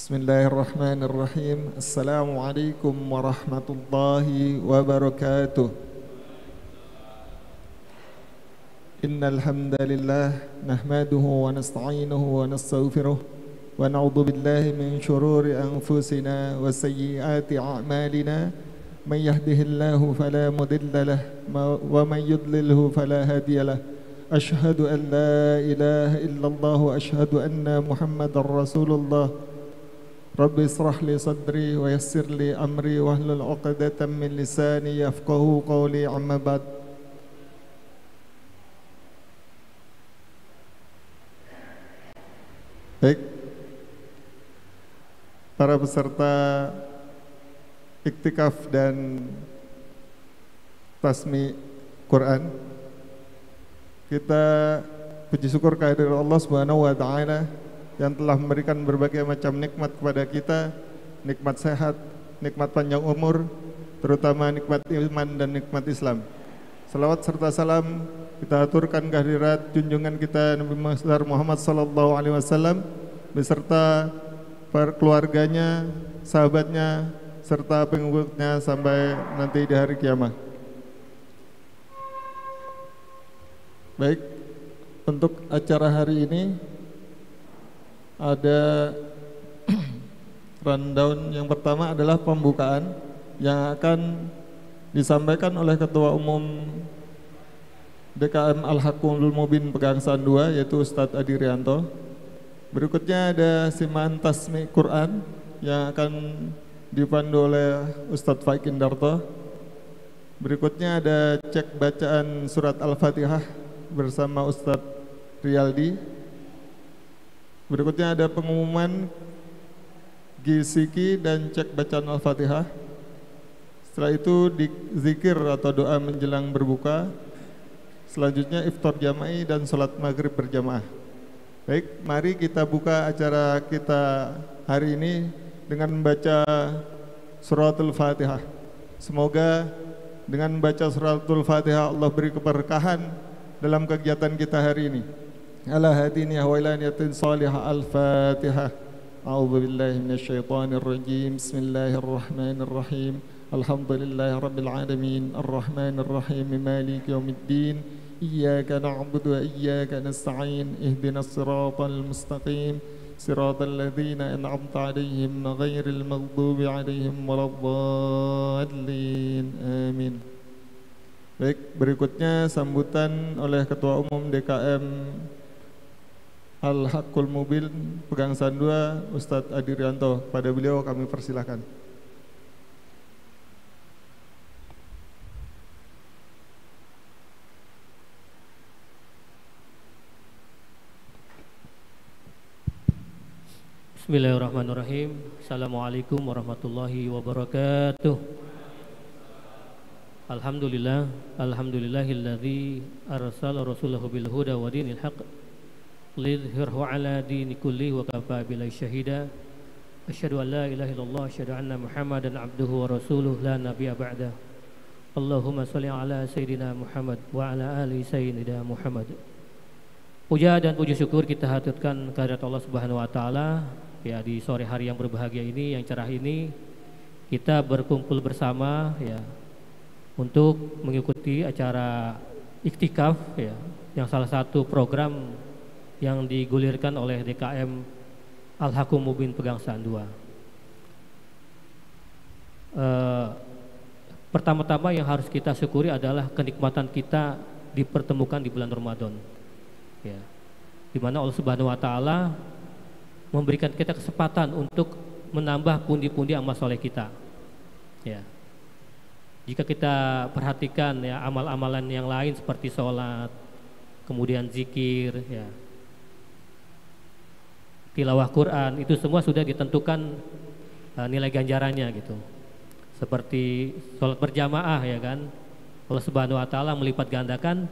Bismillahirrahmanirrahim. Assalamualaikum warahmatullahi wabarakatuh. Innal hamdalillah nahmaduhu wa nasta'inuhu wa nastaghfiruh wa na'udzu billahi min shururi anfusina wa sayyiati a'malina. Man yahdihillahu fala mudilla lahu wa man yudlilhu fala hadiya lahu. Ashhadu an la ilaha illallah wa ashhadu anna Muhammadar Rasulullah. Rabbi israh li sadri wa yassir li amri wahlul 'uqdatam min lisani yafqahu qawli, amma ba'd. Baik, para peserta iktikaf dan tasmi Quran, kita puji syukur kehadirat Allah Subhanahu wa taala yang telah memberikan berbagai macam nikmat kepada kita, nikmat sehat, nikmat panjang umur, terutama nikmat iman dan nikmat Islam. Salawat serta salam kita aturkan kehadirat junjungan kita Nabi Muhammad SAW beserta para keluarganya, sahabatnya, serta pengikutnya sampai nanti di hari kiamat. Baik, untuk acara hari ini ada rundown. Yang pertama adalah pembukaan yang akan disampaikan oleh Ketua Umum DKM Al-Haqqul Mubin Pegangsaan 2, yaitu Ustadz Adi Rianto. Berikutnya ada simaan tasmi Quran yang akan dipandu oleh Ustadz Faik Indarto. Berikutnya ada cek bacaan surat Al-Fatihah bersama Ustadz Riyaldi. Berikutnya ada pengumuman gisiki dan cek bacaan Al-Fatihah. Setelah itu zikir atau doa menjelang berbuka. Selanjutnya iftar jama'i dan sholat maghrib berjamaah. Baik, mari kita buka acara kita hari ini dengan membaca suratul Fatihah. Semoga dengan membaca suratul Fatihah Allah beri keberkahan dalam kegiatan kita hari ini. Ala hadini wa ila niyatin salihah. Al-Fatihah. A'udzu billahi minasyaitonir rajim. Bismillahirrahmanirrahim. Alhamdulillahi rabbil alamin. Arrahmanir rahim. Maliki yaumiddin. Iyyaka na'budu wa iyyaka nasta'in. Ihdinas siratal mustaqim. Siratal ladzina an'amta 'alaihim ghairil maghdubi 'alaihim waladdallin. Amin. Baik, berikutnya sambutan oleh Ketua Umum DKM Al-Haqqul Mubin Pegangsaan 2, Ustadz Adi Rianto. Pada beliau kami persilahkan. Bismillahirrahmanirrahim. Assalamualaikum warahmatullahi wabarakatuh. Alhamdulillahilladzi arsala rasulahu bil huda wa dinil haqq lidhhirahu ala dini kulli wa kafa billahi syahida. Asyhadu an la ilaha illallah, asyhadu anna Muhammadan abduhu wa rasuluhu la nabiyya ba'da. Allahumma shalli ala sayyidina Muhammad wa ala ali sayyidina Muhammad. Puja dan puji syukur kita haturkan kehadirat Allah Subhanahu wa taala. Ya, di sore hari yang berbahagia ini, yang cerah ini, kita berkumpul bersama ya untuk mengikuti acara iktikaf ya, yang salah satu program yang digulirkan oleh DKM Al-Haqqul Mubin Pegangsaan 2. Pertama-tama yang harus kita syukuri adalah kenikmatan kita dipertemukan di bulan Ramadan ya, di mana Allah Subhanahu wa taala memberikan kita kesempatan untuk menambah pundi-pundi amal soleh kita ya. Jika kita perhatikan ya, amal-amalan yang lain seperti sholat, kemudian zikir ya, tilawah Quran, itu semua sudah ditentukan nilai ganjarannya gitu. Seperti sholat berjamaah ya kan, Allah Subhanahu wa taala melipat gandakan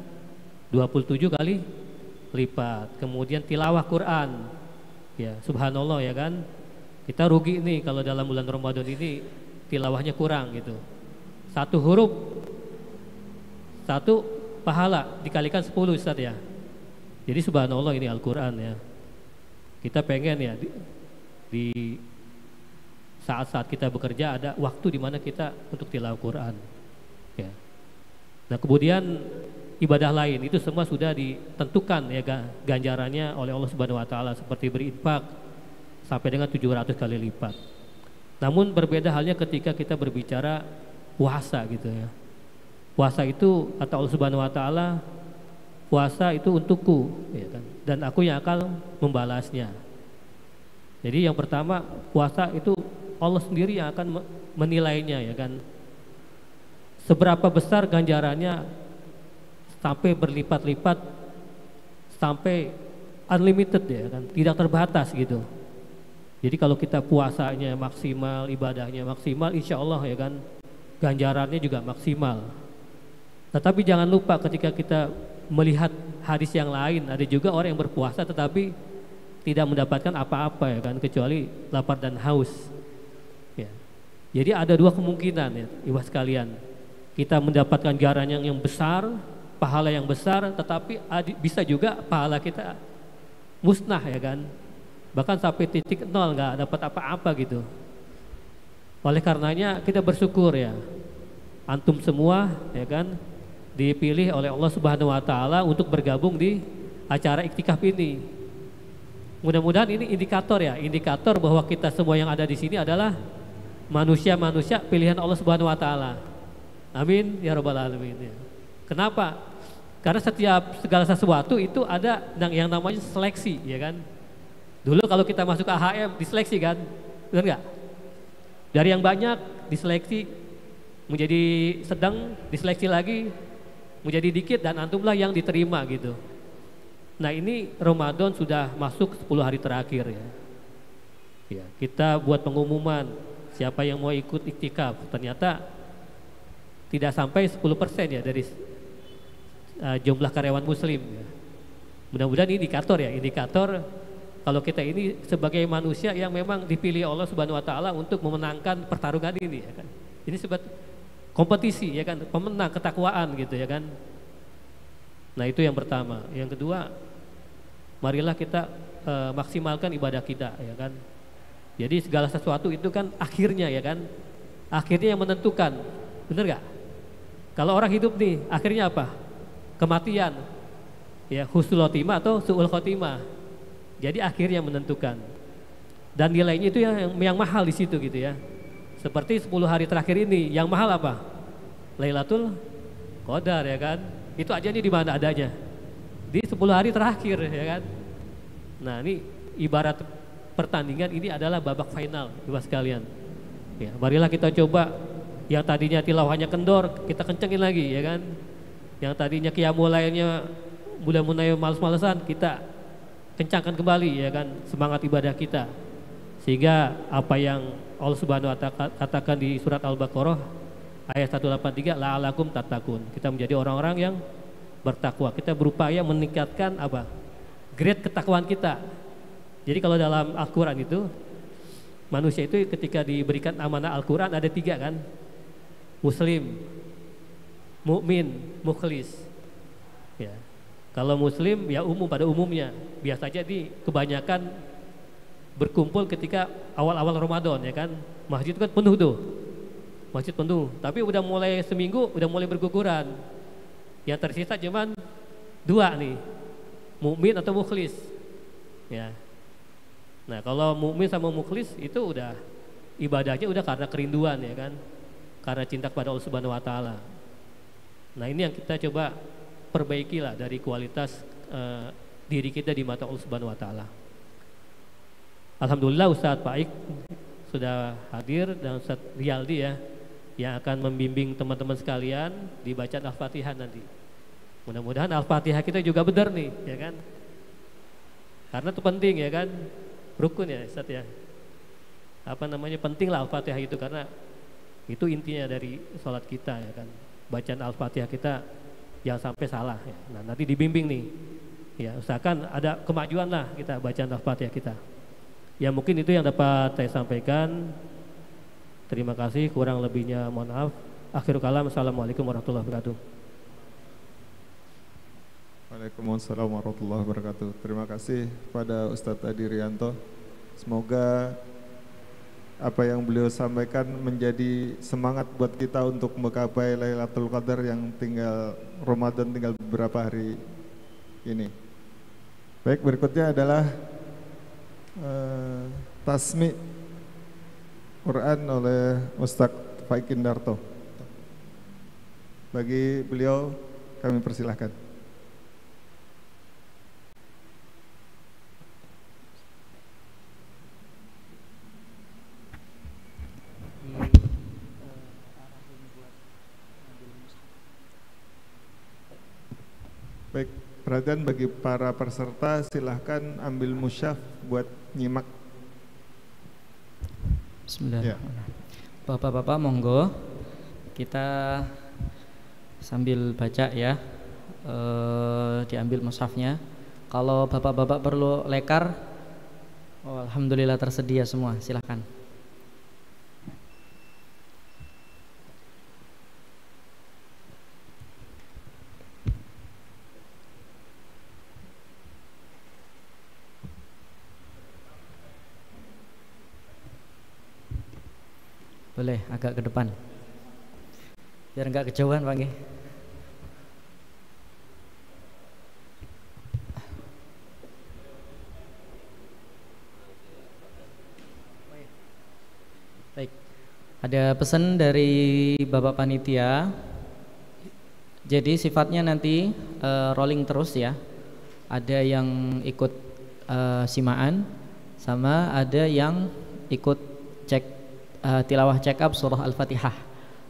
27 kali lipat. Kemudian tilawah Quran ya, subhanallah ya kan, kita rugi nih kalau dalam bulan Ramadan ini tilawahnya kurang gitu. Satu huruf, satu pahala dikalikan 10 Ustaz ya. Jadi subhanallah ini Al-Quran ya. Kita pengen ya saat-saat kita bekerja ada waktu di mana kita untuk tilawah Quran. Ya. Nah kemudian ibadah lain itu semua sudah ditentukan ya ganjarannya oleh Allah Subhanahu Wa Taala seperti berinfak sampai dengan 700 kali lipat. Namun berbeda halnya ketika kita berbicara puasa gitu ya. Puasa itu kata Allah Subhanahu Wa Taala, puasa itu untukku, ya kan? Dan aku yang akan membalasnya. Jadi yang pertama puasa itu Allah sendiri yang akan menilainya ya kan. Seberapa besar ganjarannya sampai berlipat-lipat sampai unlimited ya kan, tidak terbatas gitu. Jadi kalau kita puasanya maksimal, ibadahnya maksimal, insya Allah ya kan ganjarannya juga maksimal. Tetapi jangan lupa ketika kita melihat hadis yang lain, ada juga orang yang berpuasa tetapi tidak mendapatkan apa-apa ya kan kecuali lapar dan haus. Ya. Jadi ada dua kemungkinan ya, ibu sekalian. Kita mendapatkan ganjaran yang besar, pahala yang besar, tetapi bisa juga pahala kita musnah ya kan. Bahkan sampai titik nol, nggak dapat apa-apa gitu. Oleh karenanya kita bersyukur ya. Antum semua ya kan dipilih oleh Allah Subhanahu Wa Taala untuk bergabung di acara iktikaf ini. Mudah-mudahan ini indikator ya, indikator bahwa kita semua yang ada di sini adalah manusia-manusia pilihan Allah Subhanahu Wa Taala. Amin ya rabbal alamin. Ya. Kenapa? Karena setiap segala sesuatu itu ada yang namanya seleksi, ya kan? Dulu kalau kita masuk ke AHM diseleksi kan, benar nggak? Dari yang banyak diseleksi menjadi sedang, diseleksi lagi menjadi dikit dan antumlah yang diterima gitu. Nah ini Ramadan sudah masuk 10 hari terakhir ya. Ya kita buat pengumuman siapa yang mau ikut iktikaf, ternyata tidak sampai 10% ya dari jumlah karyawan muslim ya. Mudah-mudahan ini indikator ya, indikator kalau kita ini sebagai manusia yang memang dipilih Allah Subhanahu Wa Taala untuk memenangkan pertarungan ini ya kan. Ini sebab kompetisi ya kan, pemenang ketakwaan gitu ya kan. Nah itu yang pertama. Yang kedua, marilah kita maksimalkan ibadah kita ya kan. Jadi segala sesuatu itu kan akhirnya ya kan, akhirnya yang menentukan, bener gak? Kalau orang hidup nih, akhirnya apa? Kematian, ya husnul khotimah atau su'ul khotimah. Jadi akhirnya menentukan. Dan nilainya itu yang mahal di situ gitu ya. Seperti 10 hari terakhir ini, yang mahal apa? Lailatul Qadar ya kan. Itu aja nih di mana adanya? Di 10 hari terakhir ya kan. Nah ini ibarat pertandingan ini adalah babak final, Ibu sekalian. Ya, marilah kita coba yang tadinya tilawahnya kendor, kita kencengin lagi ya kan. Yang tadinya qiyamul lailnya mulai males-malesan, kita kencangkan kembali ya kan semangat ibadah kita. Sehingga apa yang Allah Subhanahu Wa Ta'ala katakan di surat Al-Baqarah ayat 183, la'alakum tattaqun. Kita menjadi orang-orang yang bertakwa. Kita berupaya meningkatkan apa? Grade ketakwaan kita. Jadi kalau dalam Al-Qur'an itu manusia itu ketika diberikan amanah Al-Qur'an ada 3 kan? Muslim, mukmin, mukhlis. Ya. Kalau muslim ya umum pada umumnya. Biasanya di kebanyakan berkumpul ketika awal-awal Ramadan ya kan. Masjid kan penuh tuh. Masjid penuh. Tapi udah mulai seminggu udah mulai berguguran. Yang tersisa cuman 2 nih. Mukmin atau mukhlis. Ya. Nah, kalau mukmin sama mukhlis itu udah ibadahnya udah karena kerinduan ya kan. Karena cinta kepada Allah Subhanahu Wa Taala. Nah ini yang kita coba perbaikilah dari kualitas diri kita di mata Allah Subhanahu Wa Taala. Alhamdulillah Ustadz Paik sudah hadir dan Ustadz Riyaldi ya yang akan membimbing teman-teman sekalian di bacaan Al-Fatihah nanti. Mudah-mudahan Al-Fatihah kita juga benar nih ya kan. Karena itu penting ya kan, rukun ya Ustadz ya. Apa namanya, penting lah Al-Fatihah itu karena itu intinya dari sholat kita ya kan. Bacaan Al-Fatihah kita jangan sampai salah ya. Nah nanti dibimbing nih ya, usahakan ada kemajuan lah kita bacaan Al-Fatihah kita. Ya mungkin itu yang dapat saya sampaikan. Terima kasih, kurang lebihnya mohon maaf. Akhirul kalam, assalamualaikum warahmatullahi wabarakatuh. Waalaikumsalam warahmatullahi wabarakatuh. Terima kasih pada Ustadz Adi Rianto. Semoga apa yang beliau sampaikan menjadi semangat buat kita untuk menggapai Lailatul Qadar yang tinggal Ramadan tinggal beberapa hari ini. Baik, berikutnya adalah tasmi' Quran oleh Ustadz Faikin Darto. Bagi beliau kami persilahkan. Baik, perhatian bagi para peserta, silahkan ambil mushaf buat nyimak. Bismillahirrahmanirrahim. Bapak-bapak monggo kita sambil baca ya, diambil mushafnya. Kalau bapak-bapak perlu lekar, alhamdulillah tersedia semua, silahkan. Boleh agak ke depan biar enggak kejauhan Pak nggih. Baik, ada pesan dari Bapak Panitia. Jadi sifatnya nanti rolling terus ya. Ada yang ikut simaan, sama ada yang ikut cek tilawah check up surah Al-Fatihah.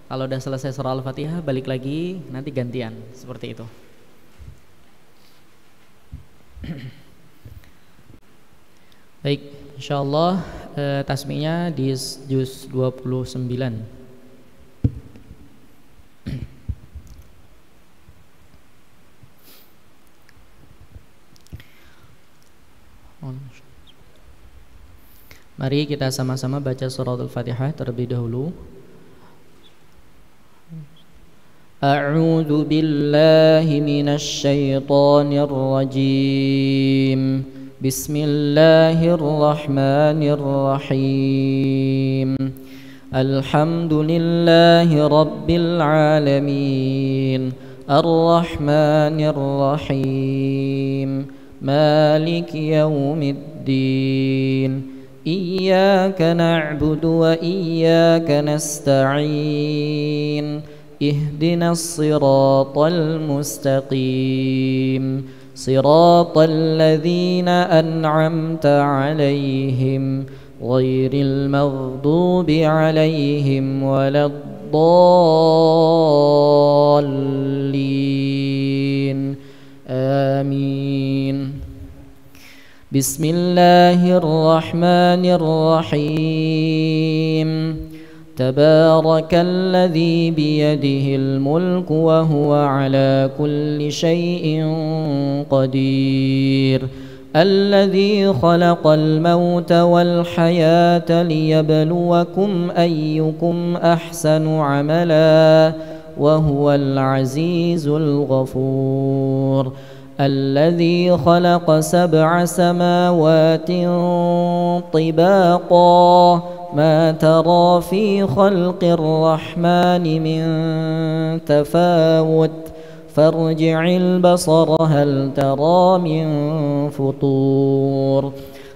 Kalau udah selesai surah Al-Fatihah balik lagi, nanti gantian seperti itu. Baik, insyaallah tasmihnya di juz 29. Mari kita sama-sama baca surah Al-Fatihah terlebih dahulu. A'udzu billahi minasy syaithanir rajim. Bismillahirrahmanirrahim. Alhamdulillahi rabbil alamin. Ar-Rahmanir Rahim. Maliki yaumiddin. إياك نعبد وإياك نستعين اهدنا الصراط المستقيم صراط الذين أنعمت عليهم غير المغضوب عليهم ولا الضالين آمين. بسم الله الرحمن الرحيم تبارك الذي بيده الملك وهو على كل شيء قدير الذي خلق الموت والحياة ليبلوكم أيكم أحسن عملا وهو العزيز الغفور الذي خلق 7 سماوات طباقا ما ترى في خلق الرحمن من تفاوت فارجع البصر هل ترى من فطور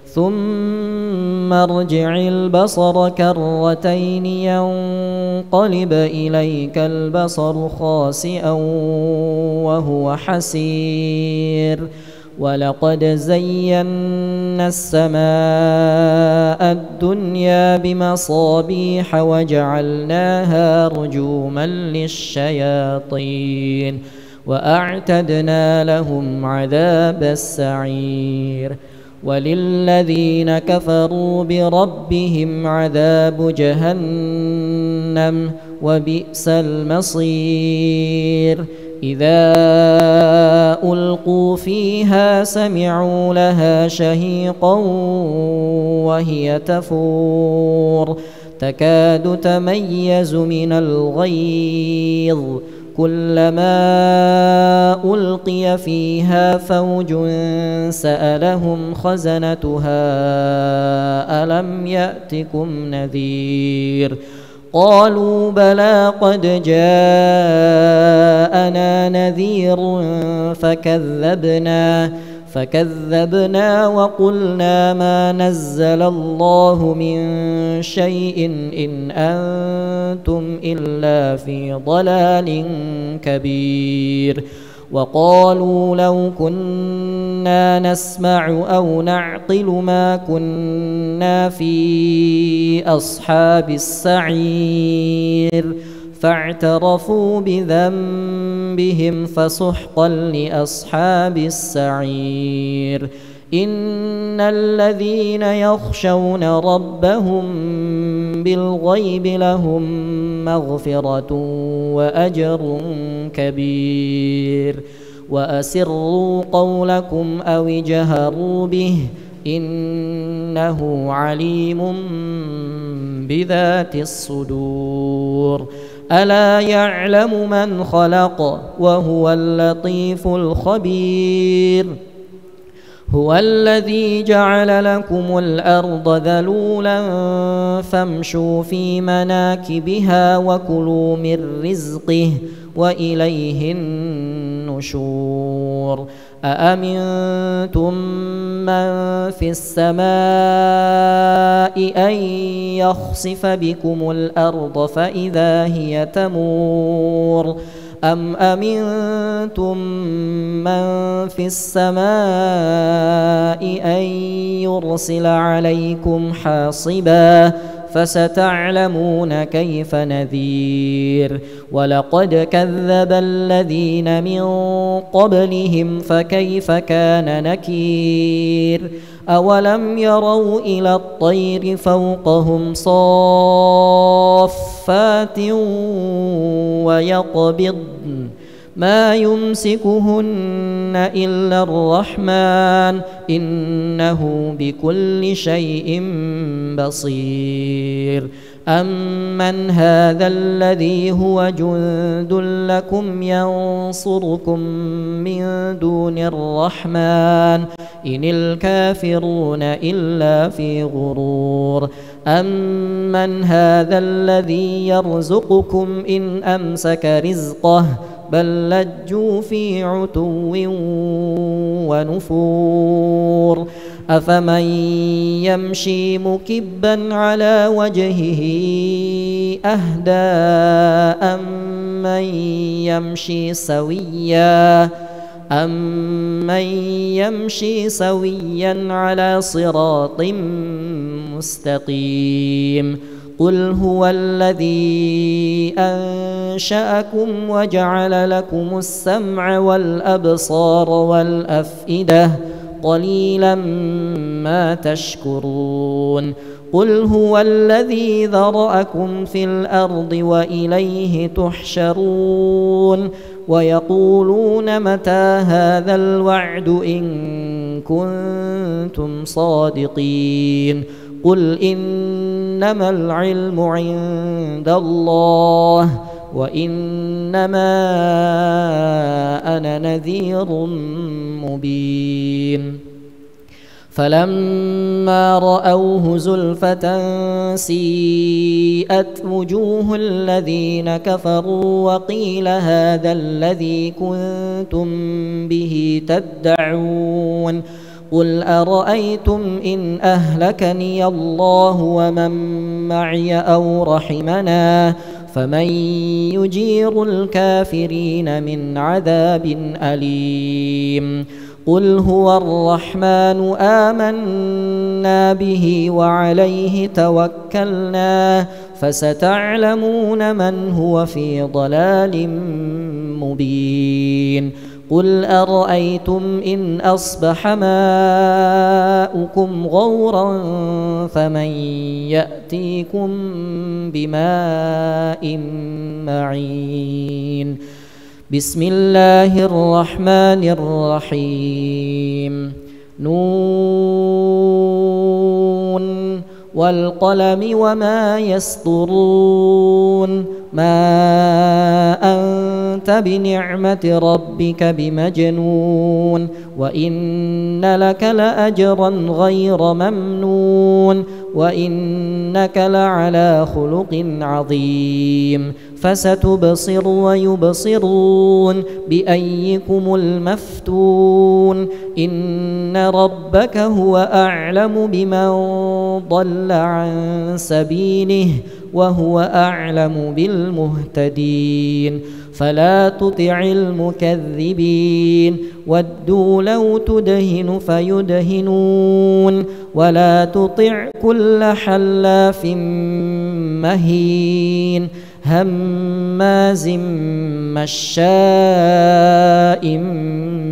ثم ارجع البصر كرتين ينقلب إليك البصر خاسئا وهو حسير ولقد زينا السماء الدنيا بمصابيح وجعلناها رجوما للشياطين وأعتدنا لهم عذاب السعير وللذين كفروا بربهم عذاب جهنم وبئس المصير إذا ألقوا فيها سمعوا لها شهيقا وهي تفور تكاد تميز من الغيظ كلما ألقي فيها فوج سألهم خزنتها ألم يأتكم نذير قالوا بلى قد جاءنا نذير فكذبنا وقلنا ما نزل الله من شيء إن أنتم إلا في ضلال كبير وقالوا لو كنا نسمع أو نعقل ما كنا في أصحاب السعير فاعترفوا بذنبهم فسحقا لأصحاب السعير إن الذين يخشون ربهم بالغيب لهم مغفرة وأجر كبير وأسروا قولكم أو اجهروا به إنه عليم بذات الصدور ألا يعلم من خلق وهو اللطيف الخبير هو الذي جعل لكم الأرض ذلولا فامشوا في مناكبها وكلوا من رزقه وإليه النشور أأمنتم من في السماء أن يخسف بكم الأرض فإذا هي تمور أم أمنتم من في السماء أن يرسل عليكم حاصبا فستعلمون كيف نذير ولقد كذب الذين من قبلهم فكيف كان نكير أولم يروا إلى الطير فوقهم صافات ويقبضن ما يمسكهن إلا الرحمن إنه بكل شيء بصير أمن هذا الذي هو جند لكم ينصركم من دون الرحمن إن الكافرون إلا في غرور أمن هذا الذي يرزقكم إن أمسك رزقه بل لجوا في عتو ونفور أفمن يمشي مكبا على وجهه أهدى أمن يمشي سويا على صراط مستقيم قل هو الذي أنشأكم وجعل لكم السمع والأبصار والأفئدة قليلا ما تشكرون قل هو الذي ذرأكم في الأرض وإليه تحشرون ويقولون متى هذا الوعد إن كنتم صادقين قل إنما العلم عند الله وإنما أنا نذير مبين فلما رأوه زلفة سيئت وجوه الذين كفروا وقيل هذا الذي كنتم به تدعون قل أرأيتم إن أهلكني الله ومن معي أو رحمنا فمن يجير الكافرين من عذاب أليم قل هو الرحمن آمنا به وعليه توكلنا فستعلمون من هو في ضلال مبين قل أرأيتم إن أصبح ماؤكم غورا فمن يأتيكم بماء معين بسم الله الرحمن الرحيم نون والقلم وما يسطرون ما أنت أنت بنعمة ربك بمجنون وإن لك لأجرا غير ممنون وإنك لعلى خلق عظيم فستبصر ويبصرون بأيكم المفتون إن ربك هو أعلم بمن ضل عن سبيله وهو أعلم بالمهتدين فلا تطع المكذبين ودوا لو تدهن فيدهنون ولا تطع كل حلاف مهين هماز مشاء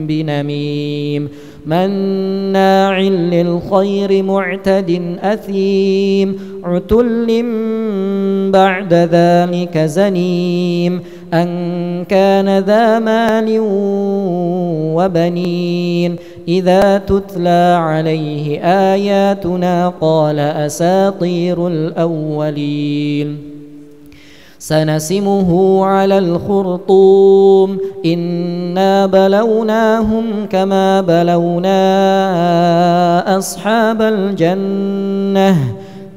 بنميم مناع للخير معتد أثيم عتل بعد ذلك زنيم أن كان ذا مال وبنين إذا تتلى عليه آياتنا قال أساطير الأولين سنسمه على الخرطوم إنا بلوناهم كما بلونا أصحاب الجنة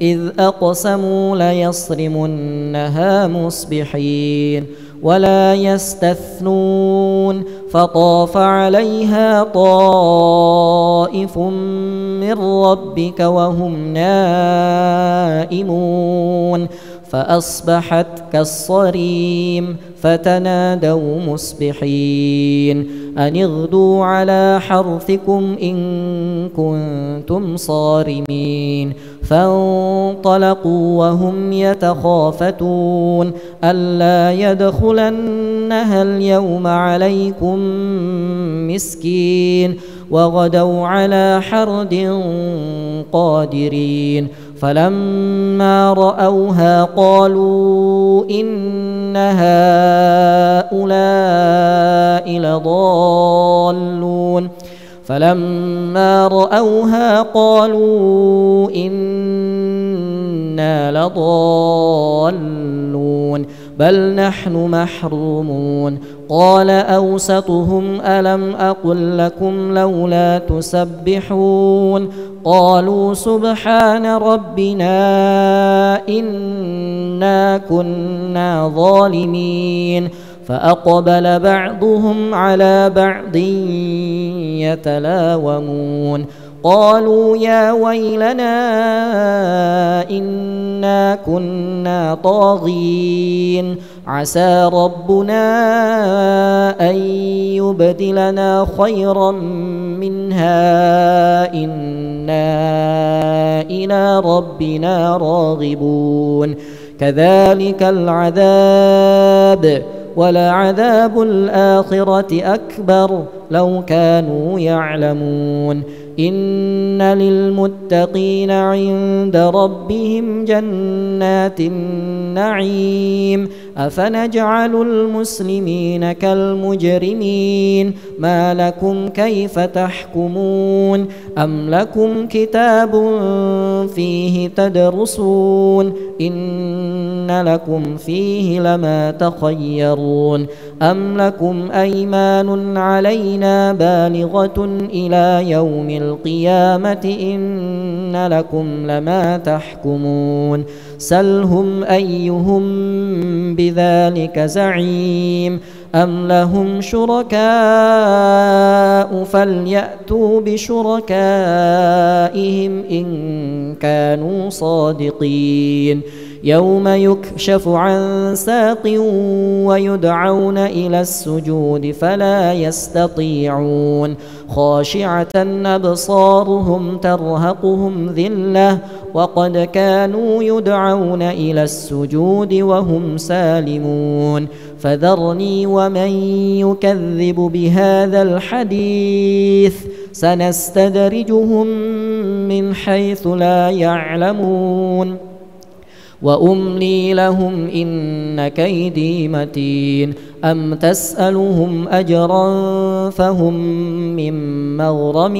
إذ أقسموا ليصرمنها مصبحين ولا يستثنون فطاف عليها طائف من ربك وهم نائمون فأصبحت كالصريم فتنادوا مصبحين أن اغدوا على حرثكم إن كنتم صارمين فانطلقوا وهم يتخافتون ألا يدخلنها اليوم عليكم مسكين وغدوا على حرد قادرين فلما رأوها قالوا إن هؤلاء لضالون فلما رأوها قالوا إنا لضالون بل نحن محرومون قال أوسطهم ألم أقل لكم لولا تسبحون قالوا سبحان ربنا إنا كنا ظالمين فأقبل بعضهم على بعض يتلاومون قالوا يا ويلنا إنا كنا طاغين عسى ربنا أن يبدلنا خيرا منها إنا إلى ربنا راغبون كذلك العذاب ولعذاب الآخرة أكبر لو كانوا يعلمون إن للمتقين عند ربهم جنات النعيم أفنجعل المسلمين كالمجرمين ما لكم كيف تحكمون أم لكم كتاب فيه تدرسون إن لكم فيه لما تخيرون أم لكم أيمان علينا بالغة إلى يوم القيامة إن لكم لما تحكمون سلهم أيهم بذلك زعيم أم لهم شركاء فليأتوا بشركائهم إن كانوا صادقين يوم يكشف عن ساق ويدعون إلى السجود فلا يستطيعون خاشعة أبصارهم ترهقهم ذلة وقد كانوا يدعون إلى السجود وهم سالمون فذرني ومن يكذب بهذا الحديث سنستدرجهم من حيث لا يعلمون وأملي لهم إن كيدي متين أم تسألهم أجرا فهم من مغرم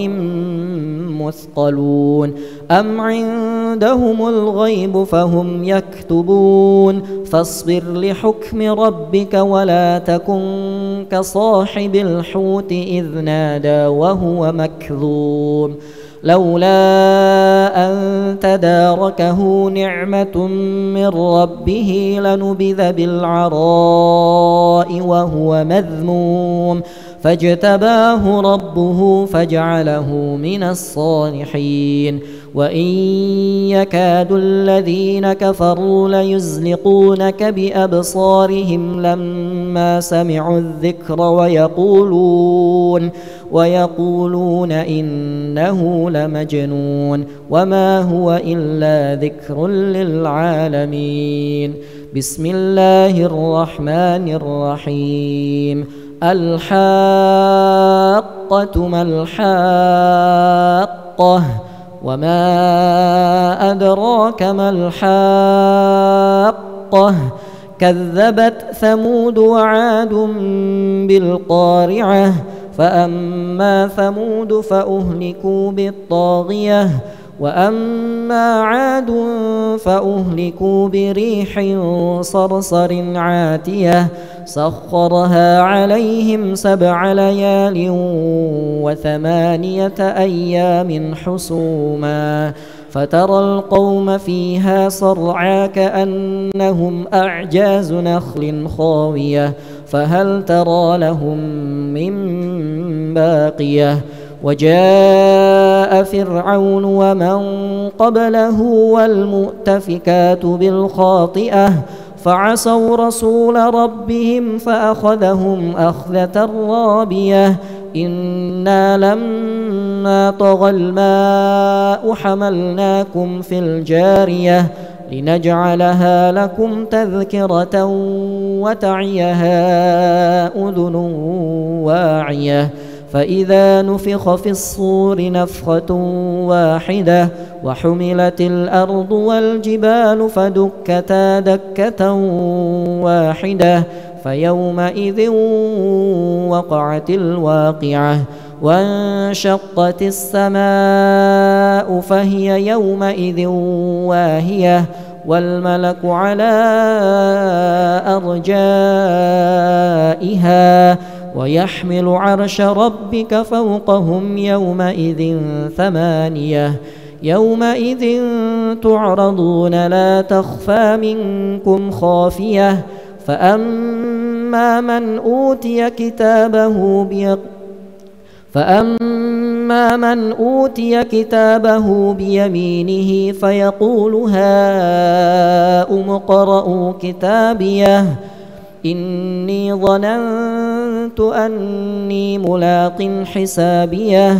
مثقلون أم عندهم الغيب فهم يكتبون فاصبر لحكم ربك ولا تكن كصاحب الحوت إذ نادى وهو مكذوم لولا أن تداركه نعمة من ربه لنبذ بالعراء وهو مذموم فاجتباه ربه فجعله من الصالحين وإن يكاد الذين كفروا ليزلقونك بأبصارهم لما سمعوا الذكر ويقولون إنه لمجنون وما هو إلا ذكر للعالمين بسم الله الرحمن الرحيم الحاقة ما الحاقة وما أدراك ما الحاقة كذبت ثمود وعاد بالقارعة فأما ثمود فأهلكوا بالطاغية وأما عاد فأهلكوا بريح صرصر عاتية سخرها عليهم 7 ليال و8 أيام حسوما فترى القوم فيها صرعى كأنهم أعجاز نخل خاوية فهل ترى لهم من باقية وجاء فرعون ومن قبله والمؤتفكات بالخاطئة فعصوا رسول ربهم فأخذهم أخذة رابية إنا لما طغى الماء حملناكم في الجارية لنجعلها لكم تذكرة وتعيها أذن واعية فإذا نفخ في الصور نفخة واحدة وحملت الأرض والجبال فدكتا دكة واحدة فيومئذ وقعت الواقعة وانشقت السماء فهي يومئذ واهية والملك على أرجائها ويحمل عرش ربك فوقهم يومئذ 8 يومئذ تعرضون لا تخفى منكم خافية فأما من أوتي كتابه بيمينه فيقول هاؤم اقرءوا كتابيه إني ظننت أني ملاق حسابيه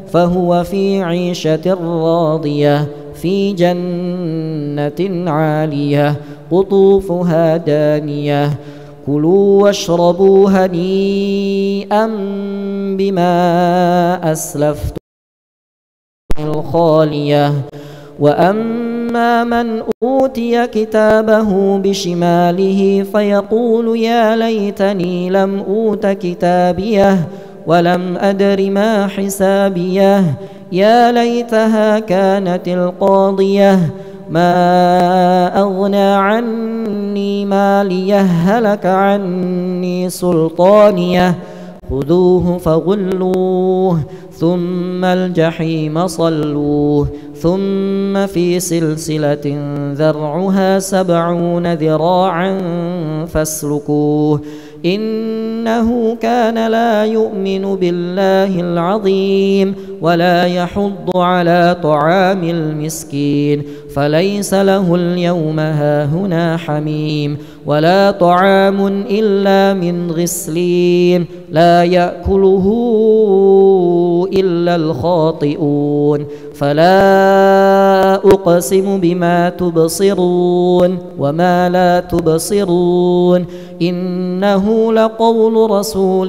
فهو في عيشة راضية في جنة عالية قطوفها دانية كلوا واشربوا هنيئا بما أسلفتم الخالية وأما من أوتي كتابه بشماله فيقول يا ليتني لم أوت كتابيه ولم أدر ما حسابيه يا ليتها كانت القاضية ما أغنى عني ماليه هلك عني سلطانيه خذوه فغلوه ثم الجحيم صلوه ثم في سلسلة ذرعها 70 ذراعا فاسلكوه إنه كان لا يؤمن بالله العظيم ولا يحض على طعام المسكين فليس له اليوم هاهنا حميم ولا طعام إلا من غسلين لا يأكله إلا الخاطئون فلا أقسم بما تبصرون وما لا تبصرون إنه لقول رسول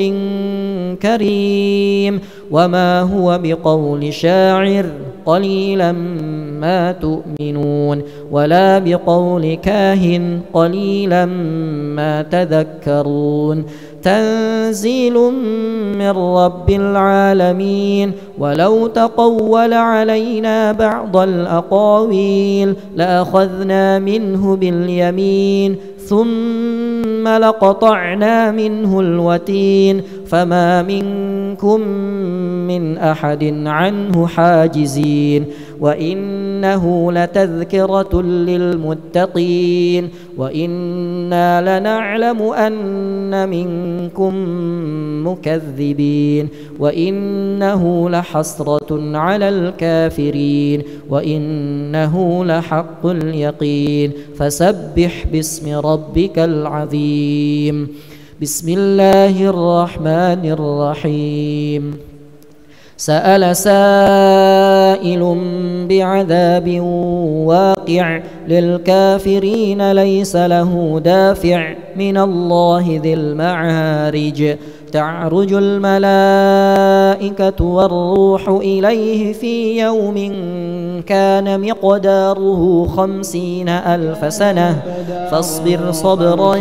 كريم وما هو بقول شاعر قليلا ما تؤمنون ولا بقول كاهن قليلا ما تذكرون تنزيل من رب العالمين ولو تقول علينا بعض الأقاويل لأخذنا منه باليمين ثم لقطعنا منه الوتين فما منكم من أحد عنه حاجزين وإنه لتذكرة للمتقين وإنا لنعلم أن منكم مكذبين وإنه لحسرة على الكافرين وإنه لحق اليقين فسبح باسم ربك العظيم. بسم الله الرحمن الرحيم. سأل سائل بعذاب واقع للكافرين ليس له دافع من الله ذي المعارج تعرج الملائكة والروح إليه في يوم كان مقداره 50,000 سنة فاصبر صبرا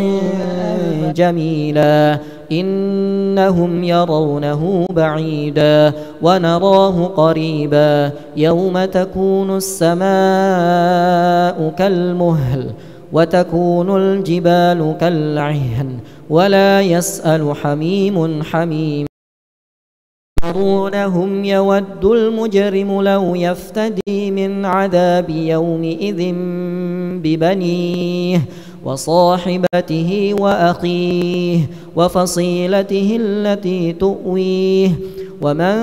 جميلا إنهم يرونه بعيدا ونراه قريبا يوم تكون السماء كالمهل وتكون الجبال كالعهن ولا يسأل حميم حميم يرونهم يود المجرم لو يفتدي من عذاب يومئذ ببنيه وصاحبته وأخيه وفصيلته التي تؤويه ومن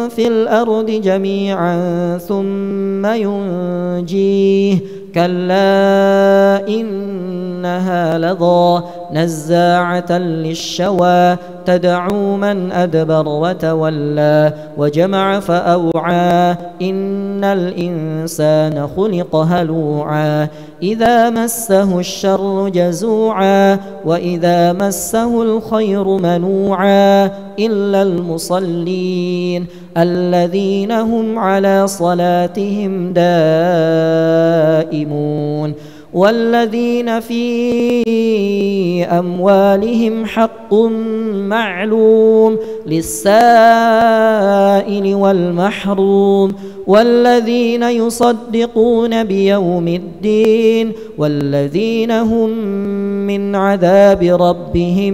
في الأرض جميعا ثم ينجيه كلا إنها لظى نزاعة للشوى تدعو من أدبر وتولى وجمع فأوعى إن الإنسان خلق هلوعا إذا مسه الشر جزوعا وإذا مسه الخير منوعا إلا المصلين الذين هم على صلاتهم دائمون والذين في أموالهم حق معلوم للسائل والمحروم والذين يصدقون بيوم الدين والذين هم من عذاب ربهم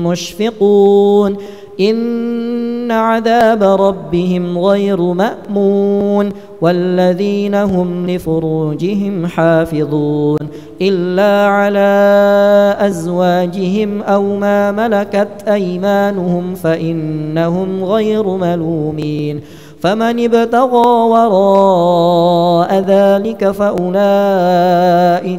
مشفقون إن عذاب ربهم غير مأمون والذين هم لفروجهم حافظون إلا على أزواجهم أو ما ملكت أيمانهم فإنهم غير ملومين فمن ابتغى وراء ذلك فأولئك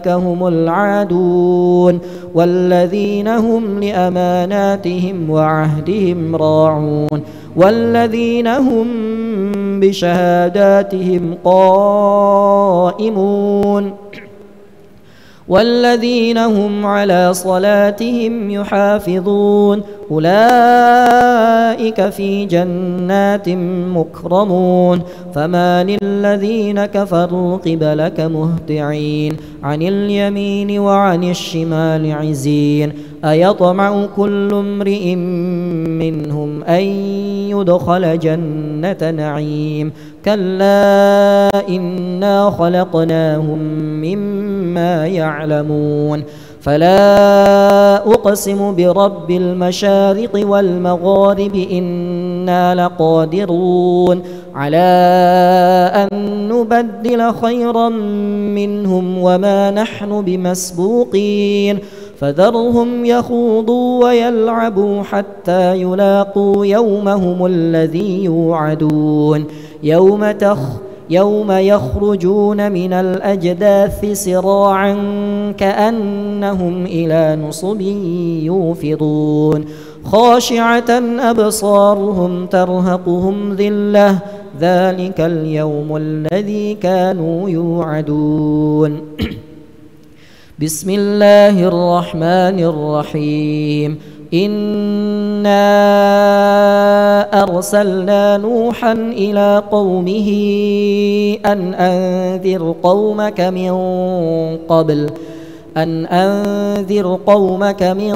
هم العادون والذين هم لأماناتهم وعهدهم راعون والذين هم بشهاداتهم قائمون والذين هم على صلاتهم يحافظون أولئك في جنات مكرمون فما للذين كفروا قبلك مهطعين عن اليمين وعن الشمال عزين أيطمع كل امرئ منهم أن يدخل جنة نعيم كلا إنا خلقناهم مما يعلمون فلا أقسم برب المشارق والمغارب إنا لقادرون على أن نبدل خيرا منهم وما نحن بمسبوقين فذرهم يخوضوا ويلعبوا حتى يلاقوا يومهم الذي يوعدون يوم يخرجون من الأجداث سراعا كأنهم إلى نصب يوفضون خاشعة أبصارهم ترهقهم ذلة ذلك اليوم الذي كانوا يوعدون. بسم الله الرحمن الرحيم. إنا أرسلنا نوحا إلى قومه أن أنذر قومك من قبل أن أنذر قومك من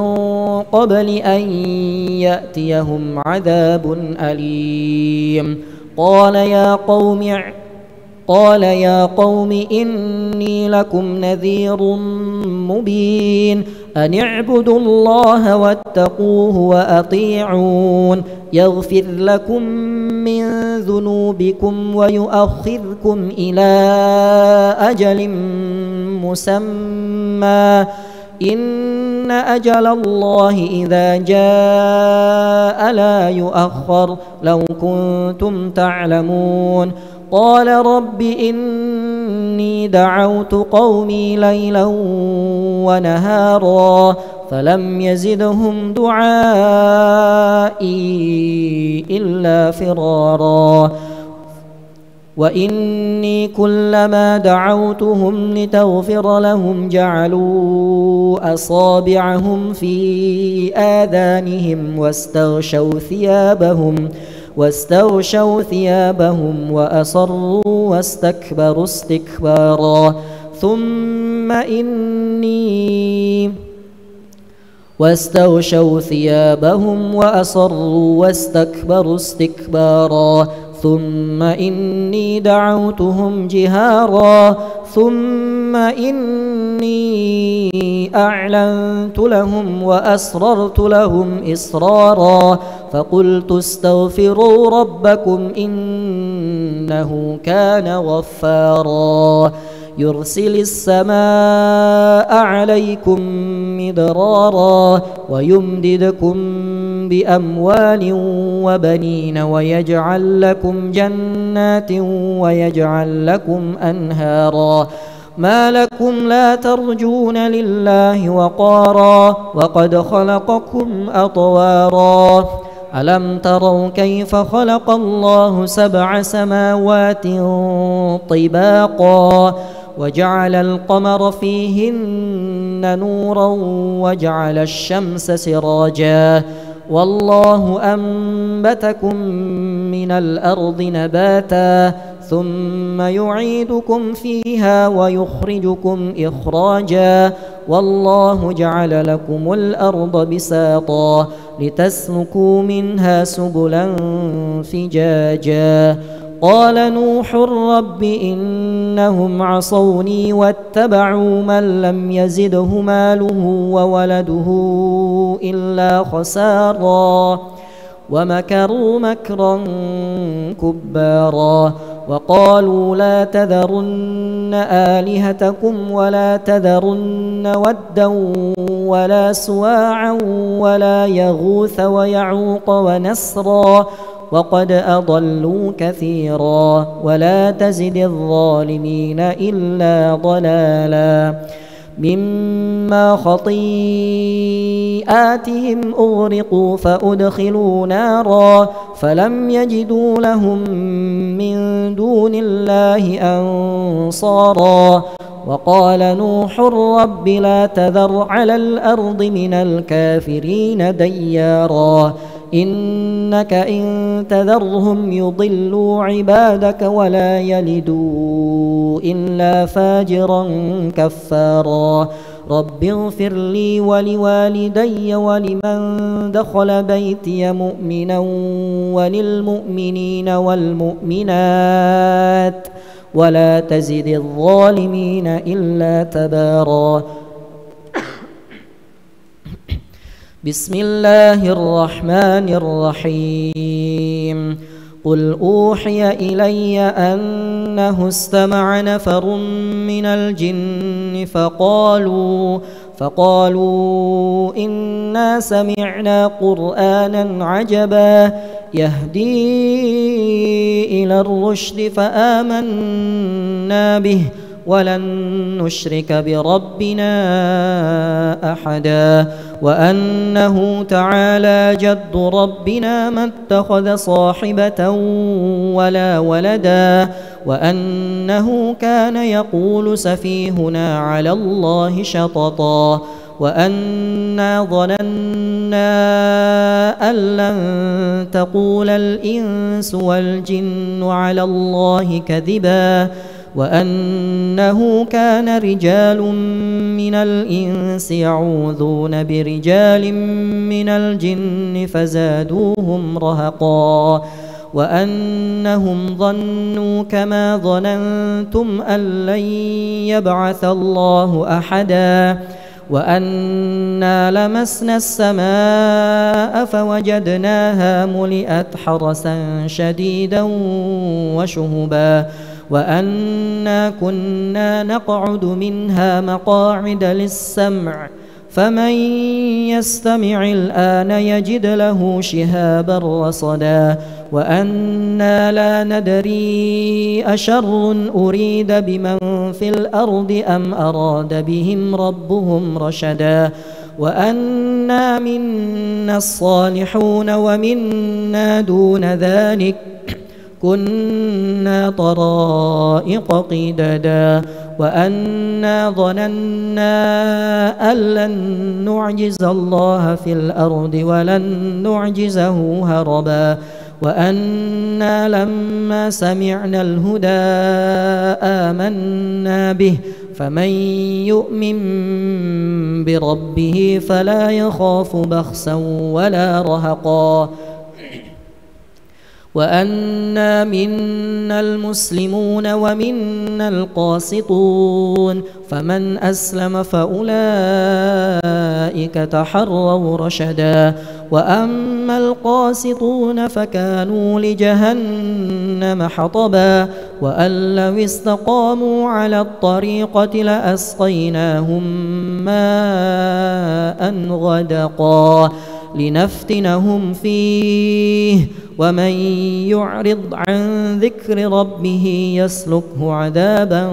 قبل أن يأتيهم عذاب أليم قال يا قوم إني لكم نذير مبين أن اعبدوا الله واتقوه وأطيعون يغفر لكم من ذنوبكم ويؤخركم إلى أجل مسمى إن أجل الله إذا جاء لا يؤخر لو كنتم تعلمون قال رب إني دعوت قومي ليلا ونهارا فلم يزدهم دعائي إلا فرارا وإني كلما دعوتهم لتغفر لهم جعلوا أصابعهم في آذانهم واستغشوا ثيابهم وأصروا واستكبروا استكبارا ثم إني دعوتهم جهارا ثم إني أعلنت لهم وأسررت لهم إسرارا فقلت استغفروا ربكم إنه كان غفارا يرسل السماء عليكم مدرارا ويمددكم بأموال وبنين ويجعل لكم جنات ويجعل لكم أنهارا ما لكم لا ترجون لله وقارا وقد خلقكم أطوارا ألم تروا كيف خلق الله 7 سماوات طباقا وجعل القمر فيهن نورا وجعل الشمس سراجا والله أنبتكم من الأرض نباتا ثم يعيدكم فيها ويخرجكم إخراجا والله جعل لكم الأرض بساطا لتسلكوا منها سبلا فجاجا قال نوح رب إنهم عصوني واتبعوا من لم يزده ماله وولده إلا خسارا ومكروا مكرا كبارا وقالوا لا تذرن آلهتكم ولا تذرن ودا ولا سواعا ولا يغوث ويعوق ونسرا وقد أضلوا كثيرا ولا تزد الظالمين إلا ضلالا مما خطيئاتهم أغرقوا فأدخلوا نارا فلم يجدوا لهم من دون الله أنصارا وقال نوح رب لا تذر على الأرض من الكافرين ديارا إنك إن تذرهم يضلوا عبادك ولا يلدوا إلا فاجرا كفارا رب اغفر لي ولوالدي ولمن دخل بيتي مؤمنا وللمؤمنين والمؤمنات ولا تزد الظالمين إلا تبارا بسم الله الرحمن الرحيم قل أوحي إلي أنه استمع نفر من الجن فقالوا إنا سمعنا قرآنا عجبا يهدي إلى الرشد فآمنا به ولن نشرك بربنا أحدا وأنه تعالى جد ربنا ما اتخذ صاحبة ولا ولدا وأنه كان يقول سفيهنا على الله شططا وأنا ظننا أن لن تقول الإنس والجن على الله كذبا وأنه كان رجال من الإنس يعوذون برجال من الجن فزادوهم رهقا وأنهم ظنوا كما ظننتم أن لن يبعث الله أحدا وأنا لمسنا السماء فوجدناها ملئت حرسا شديدا وشهبا وأنا كنا نقعد منها مقاعد للسمع فمن يستمع الآن يجد له شهابا رصدا وأنا لا ندري أشر أريد بمن في الأرض أم أراد بهم ربهم رشدا وأنا منا الصالحون ومنا دون ذلك كنا طرائق قددا وأنا ظننا أن لن نعجز الله في الأرض ولن نعجزه هربا وأنا لما سمعنا الهدى آمنا به فمن يؤمن بربه فلا يخاف بخسا ولا رهقا وأنا منا المسلمون ومنا القاسطون فمن أسلم فأولئك تحروا رشدا وأما القاسطون فكانوا لجهنم حطبا وأن لو استقاموا على الطريقة لأسقيناهم ماء غدقا لنفتنهم فيه ومن يعرض عن ذكر ربه يسلكه عذابا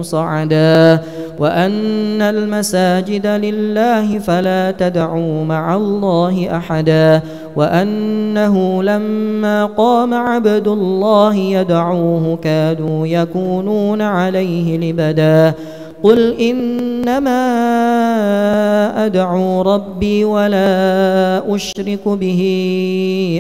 صعدا وأن المساجد لله فلا تدعوا مع الله أحدا وأنه لما قام عبد الله يدعوه كادوا يكونون عليه لبدا قل إنما أدعو ربي ولا أشرك به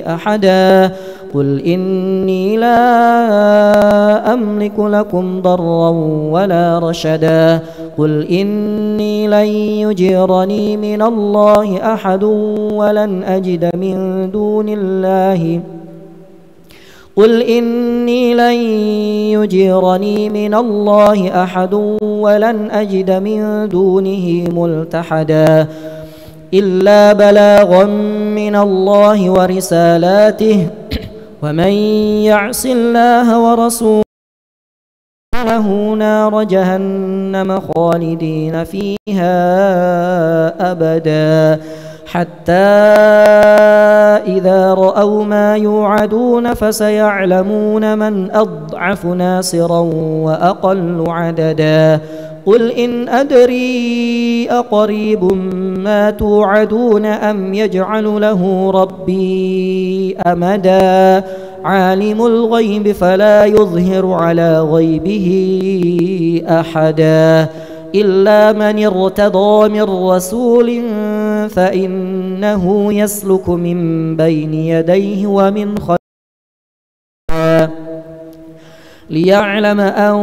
أحدا قل إني لا أملك لكم ضرا ولا رشدا قل إني لن يجيرني من الله أحد ولن أجد من دون الله قل إني لن يجيرني من الله أحد ولن أجد من دونه ملتحدا إلا بلاغا من الله ورسالاته ومن يعص الله ورسوله له نار جهنم خالدين فيها أبدا حتى إذا رأوا ما يوعدون فسيعلمون من أضعف ناصرا وأقل عددا قل إن أدري أقريب ما توعدون أم يجعل له ربي أمدا عالم الغيب فلا يظهر على غيبه أحدا إلا من ارتضى من رسول فإنه يسلك من بين يديه ومن خلفه ليعلم أن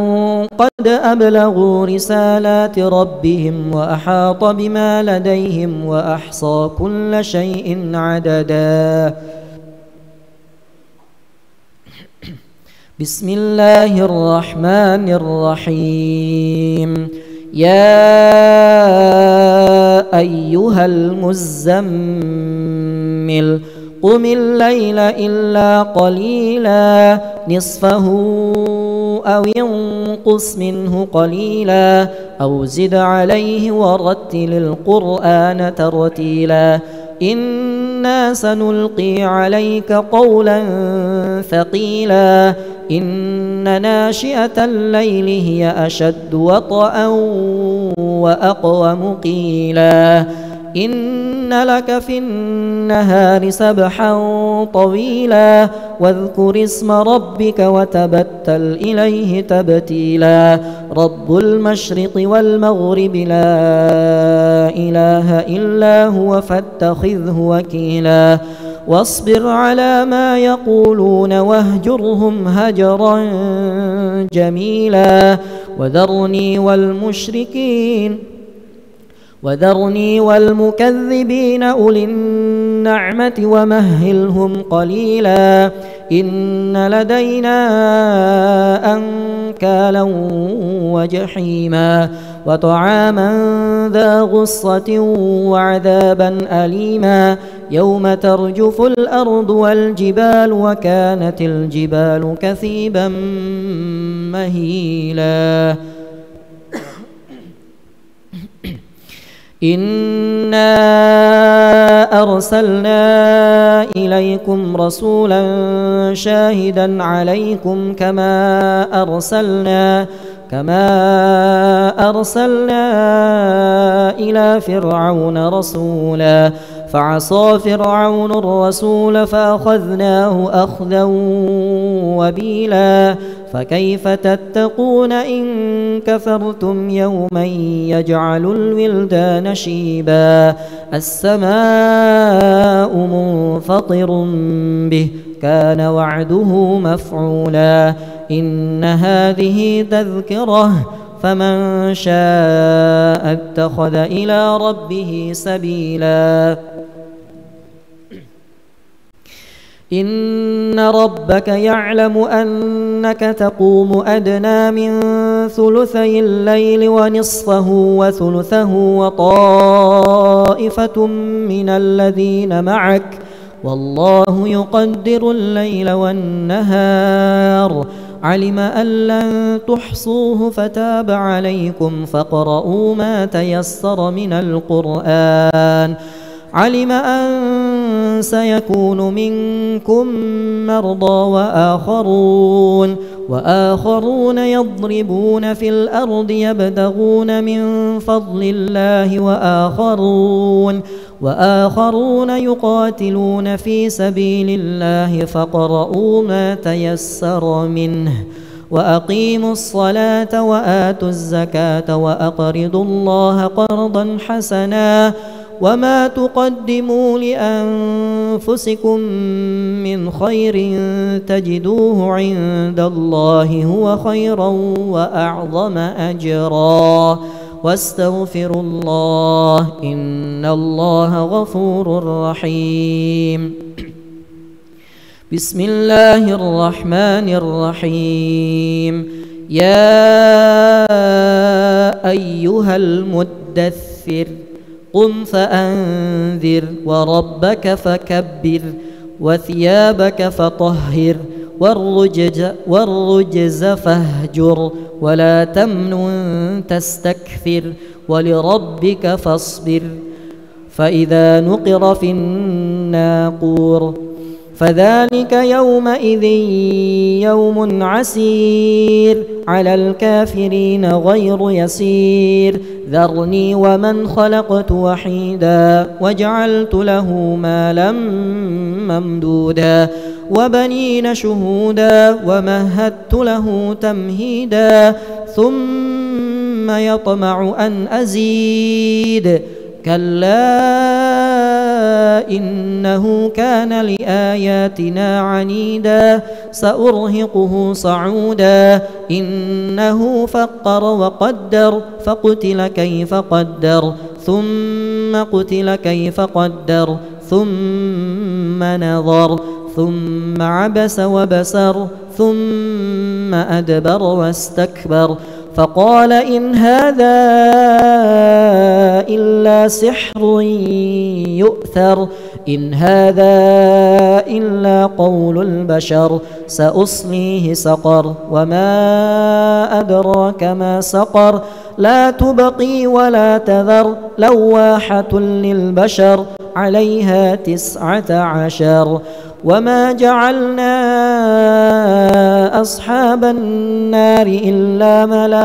قد أبلغوا رسالات ربهم وأحاط بما لديهم وأحصى كل شيء عددا بسم الله الرحمن الرحيم يا أيها المزمل قم الليل إلا قليلا نصفه أو ينقص منه قليلا أو زد عليه ورتل القرآن ترتيلا إنا سنلقي عليك قولا ثقيلا إن ناشئة الليل هي أشد وطئا وأقوم قيلا إن لك في النهار سبحا طويلا واذكر اسم ربك وتبتل إليه تبتيلا رب المشرق والمغرب لا إله إلا هو فاتخذه وكيلا واصبر على ما يقولون واهجرهم هجرا جميلا وذرني والمكذبين أولي النعمة ومهلهم قليلا إن لدينا أنكالا وجحيما وطعاما ذا غصة وعذابا أليما يوم ترجف الأرض والجبال وكانت الجبال كثيبا مهيلا إنا أرسلنا إليكم رسولا شاهدا عليكم كما أرسلنا إلى فرعون رسولا فعصى فرعون الرسول فأخذناه أخذا وبيلا فكيف تتقون إن كفرتم يوما يجعل الولدان شيبا السماء منفطر به كان وعده مفعولا إن هذه تذكرة فمن شاء اتخذ إلى ربه سبيلا إن ربك يعلم أنك تقوم أدنى من ثلثي الليل ونصفه وثلثه وطائفة من الذين معك والله يقدر الليل والنهار علم أن لن تحصوه فتاب عليكم فاقرؤوا ما تيسر من القرآن علم أن سيكون منكم مرضى وآخرون يضربون في الأرض يبتغون من فضل الله وآخرون يقاتلون في سبيل الله فاقرؤوا ما تيسر منه وأقيموا الصلاة وآتوا الزكاة وأقرضوا الله قرضا حسنا وما تقدموا لأنفسكم من خير تجدوه عند الله هو خيرا وأعظم أجرا واستغفروا الله إن الله غفور رحيم بسم الله الرحمن الرحيم يا أيها المدثر قم فأنذر وربك فكبر وثيابك فطهر والرجز فاهجر ولا تمنن تستكثر ولربك فاصبر فإذا نقر في الناقور فذلك يومئذ يوم عسير على الكافرين غير يسير ذرني ومن خلقت وحيدا وجعلت له مالا ممدودا وبنين شهودا ومهدت له تمهيدا ثم يطمع أن أزيد كلا إنه كان لآياتنا عنيدا سأرهقه صعودا إنه فكر وقدر فقتل كيف قدر ثم قتل كيف قدر ثم نظر ثم عبس وبسر ثم أدبر واستكبر فقال إن هذا إلا سحر يؤثر إن هذا إلا قول البشر سأصليه سقر وما أدراك ما سقر لا تبقي ولا تذر لواحة للبشر عليها 19 وما جعلنا أصحاب النار إلا ملائكة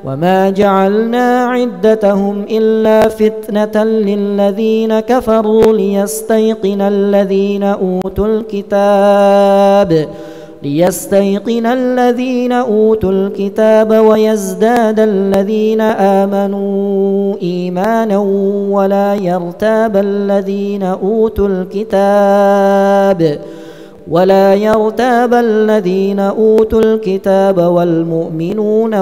وما جعلنا عدتهم إلا فتنة للذين كفروا ليستيقن الذين أوتوا الكتاب ليستيقن الذين أوتوا الكتاب ويزداد الذين آمنوا إيمانا ولا يرتاب الذين أوتوا الكتاب والمؤمنون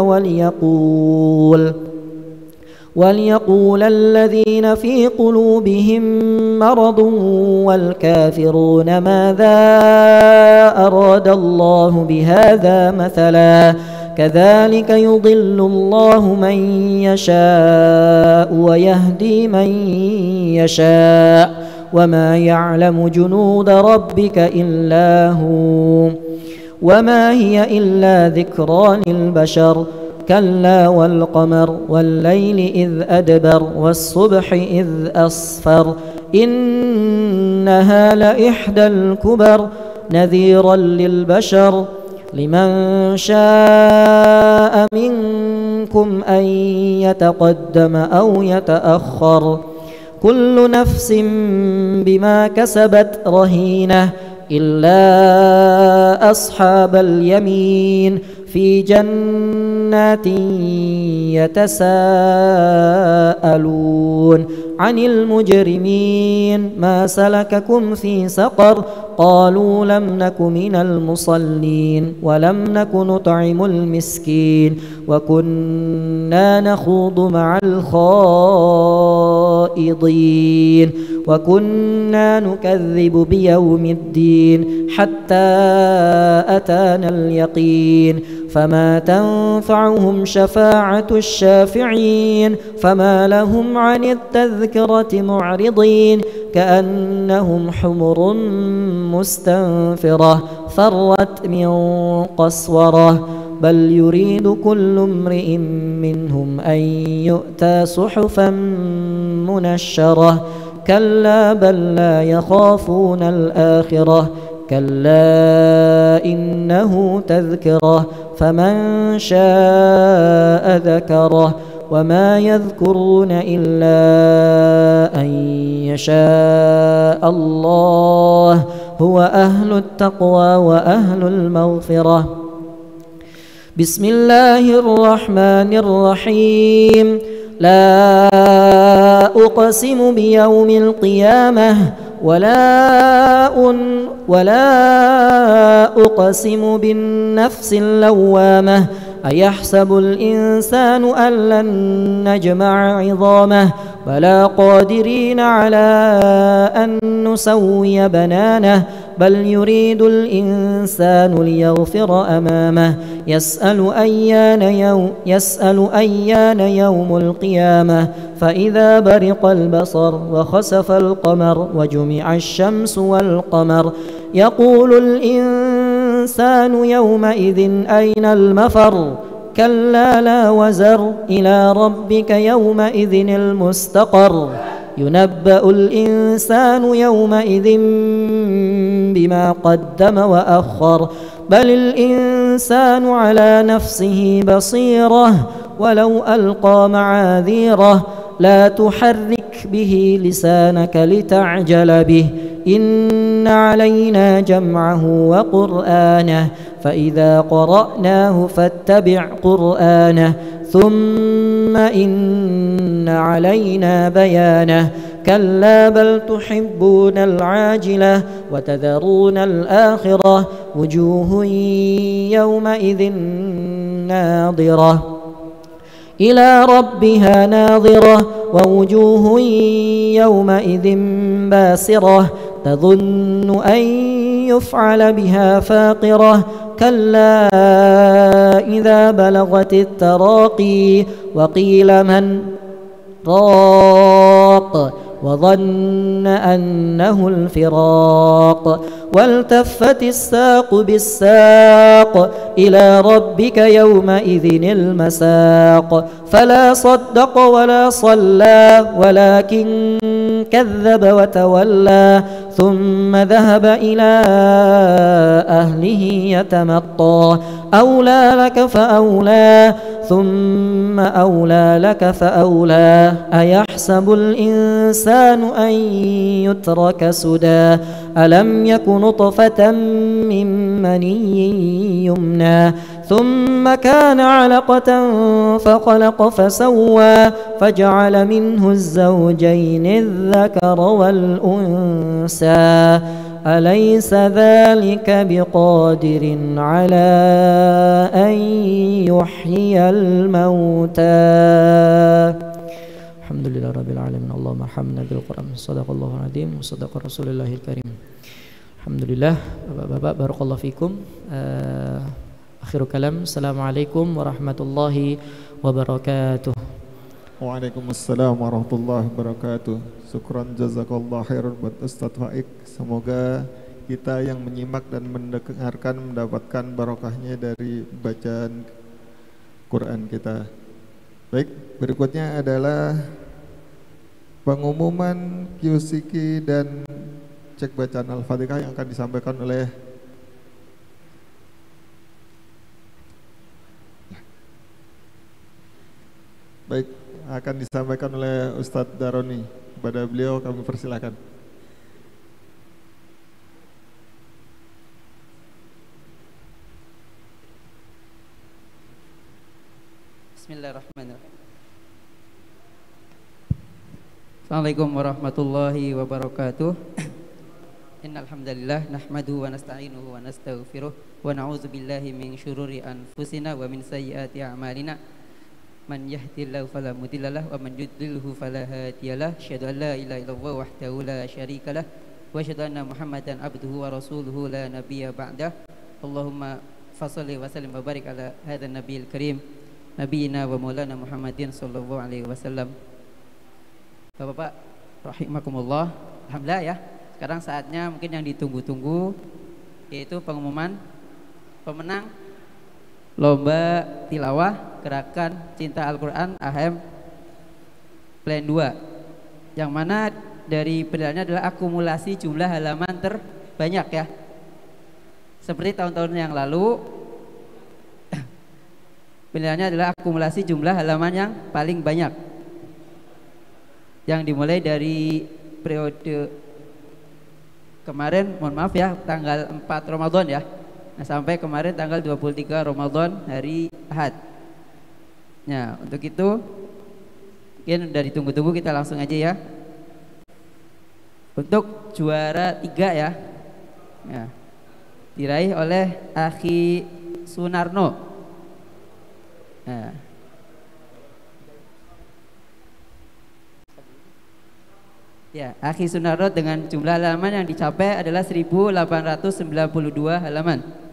وليقول الذين في قلوبهم مرض والكافرون ماذا أراد الله بهذا مثلا كذلك يضل الله من يشاء ويهدي من يشاء وما يعلم جنود ربك إلا هو وما هي إلا ذكرى للبشر كلا والقمر والليل إذ أدبر والصبح إذ أصفر إنها لإحدى الكبر نذيرا للبشر لمن شاء منكم أن يتقدم أو يتأخر كل نفس بما كسبت رهينة إلا أصحاب اليمين في جنات يتساءلون عن المجرمين ما سلككم في سقر قالوا لم نك من المصلين ولم نك نطعم المسكين وكنا نخوض مع الخائضين وكنا نكذب بيوم الدين حتى أتانا اليقين فما تنفعهم شفاعة الشافعين فما لهم عن التذكرة معرضين كأنهم حمر مستنفرة فرت من قسورة بل يريد كل امرئ منهم أن يؤتى صحفا منشرة كلا بل لا يخافون الآخرة كلا إنه تذكرة فمن شاء ذكره وما يذكرون إلا أن يشاء الله هو أهل التقوى وأهل المغفرة بسم الله الرحمن الرحيم لا أقسم بيوم القيامة ولا أقسم بالنفس اللوامة أيحسب الإنسان أن لن نجمع عظامه بلى قادرين على أن نسوي بنانه بل يريد الإنسان ليغفر أمامه يسأل أيان يوم القيامة فإذا برق البصر وخسف القمر وجمع الشمس والقمر يقول الإنسان يومئذ أين المفر كلا لا وزر إلى ربك يومئذ المستقر ينبأ الإنسان يومئذ بما قدم وأخر بل الإنسان على نفسه بصيرة ولو ألقى معاذيره لا تحرك به لسانك لتعجل به إن علينا جمعه وقرآنه فإذا قرأناه فاتبع قرآنه ثم إن علينا بيانه كلا بل تحبون العاجلة وتذرون الآخرة وجوه يومئذ ناظرة إلى ربها ناظرة ووجوه يومئذ باسرة تظن أن يفعل بها فاقرة كلا إذا بلغت التراقي وقيل من راق وظن أنه الفراق والتفت الساق بالساق إلى ربك يومئذ المساق فلا صدق ولا صلى ولكن كذب وتولى ثم ذهب إلى أهله يتمطى أولى لك فأولى ثم أولى لك فأولى أيحسب الإنسان أن يترك سدى ألم يك نطفة من مني يمنى ثم كان علقة فخلق فسوى فجعل منه الزوجين الذكر والأنثى أليس ذلك بقادر على أن يحيي الموتى. Alhamdulillah Rabbil Alamin. Allahumma hamna bil Quran. Sadaqallahul Azim. Sadaqa Rasulillahil Karim. Alhamdulillah, Bapak-bapak, barakallahu fikum. Akhirul kalam. Assalamualaikum warahmatullahi wabarakatuh. Waalaikumsalam warahmatullahi wabarakatuh. Syukran jazakallah khairan buat Ustadz Faik. Semoga kita yang menyimak dan mendengarkan mendapatkan barokahnya dari bacaan Quran kita. Baik, berikutnya adalah pengumuman QCQ dan cek bacaan Al-Fatihah yang akan disampaikan oleh Ustadz Daroni. Kepada beliau kami persilakan. Bismillahirrahmanirrahim. Assalamualaikum warahmatullahi wabarakatuh. Innal hamdalillah nahmaduhu wa nasta'inuhu wa nastaghfiruh wa na'udzu billahi min syururi anfusina wa min sayyiati a'malina. Man yahdihillahu fala mudhillalah wa man yudlilhu fala hadiyalah. Asyhadu an la ilaha illallah wahdahu la syarikalah wa asyhadu anna Muhammadan abduhu wa rasuluhu la nabiyya ba'dah. Allahumma fashalli wa sallim wa barik ala hadzal nabiyil karim nabiyina wa maulana Muhammadin sallallahu alaihi wasallam. Bapak-bapak rahimakumullah. Alhamdulillah ya. Sekarang saatnya mungkin yang ditunggu-tunggu, yaitu pengumuman pemenang lomba tilawah gerakan cinta Al-Quran AHM Plan 2, yang mana dari penilaiannya adalah akumulasi jumlah halaman terbanyak ya. Seperti tahun-tahun yang lalu, penilaiannya adalah akumulasi jumlah halaman yang paling banyak, yang dimulai dari periode kemarin, mohon maaf ya, tanggal 4 Ramadan ya. Nah, sampai kemarin tanggal 23 Ramadan hari Ahad. Nah, untuk itu mungkin udah ditunggu-tunggu, kita langsung aja ya. Untuk juara 3 ya, ya, diraih oleh Akhi Sunarno. Nah, ya, Akhi Sunarno dengan jumlah halaman yang dicapai adalah 1892 halaman.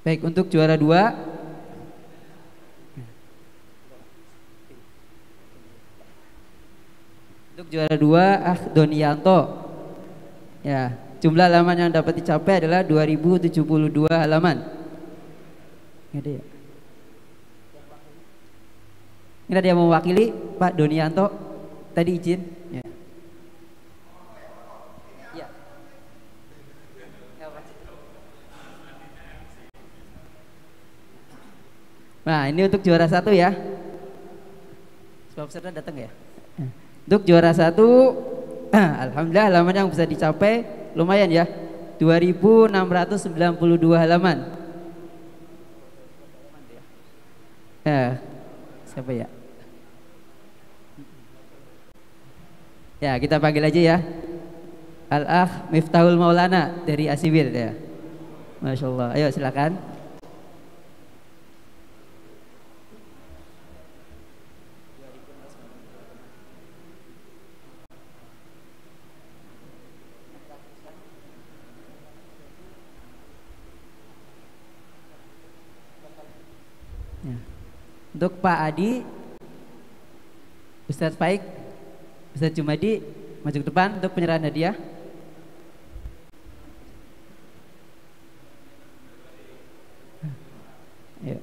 Baik, untuk juara 2 Donianto. Ya, jumlah halaman yang dapat dicapai adalah 2072 halaman. Nggak ada ya? Ini ada yang mewakili Pak Donianto tadi, izin ya. Ya. Nah, ini untuk juara 1 ya. Sebab peserta datang ya. Untuk juara 1 alhamdulillah halaman yang bisa dicapai lumayan ya, 2692 halaman. Siapa ya? Ya, kita panggil aja ya. Al-Akh Miftahul Maulana dari Asibil ya. Masya Allah. Ayo silakan. Ya. Untuk Pak Adi, Ustadz Faik, Ustadz Jumadi maju ke depan untuk penyerahan hadiah. Ayo.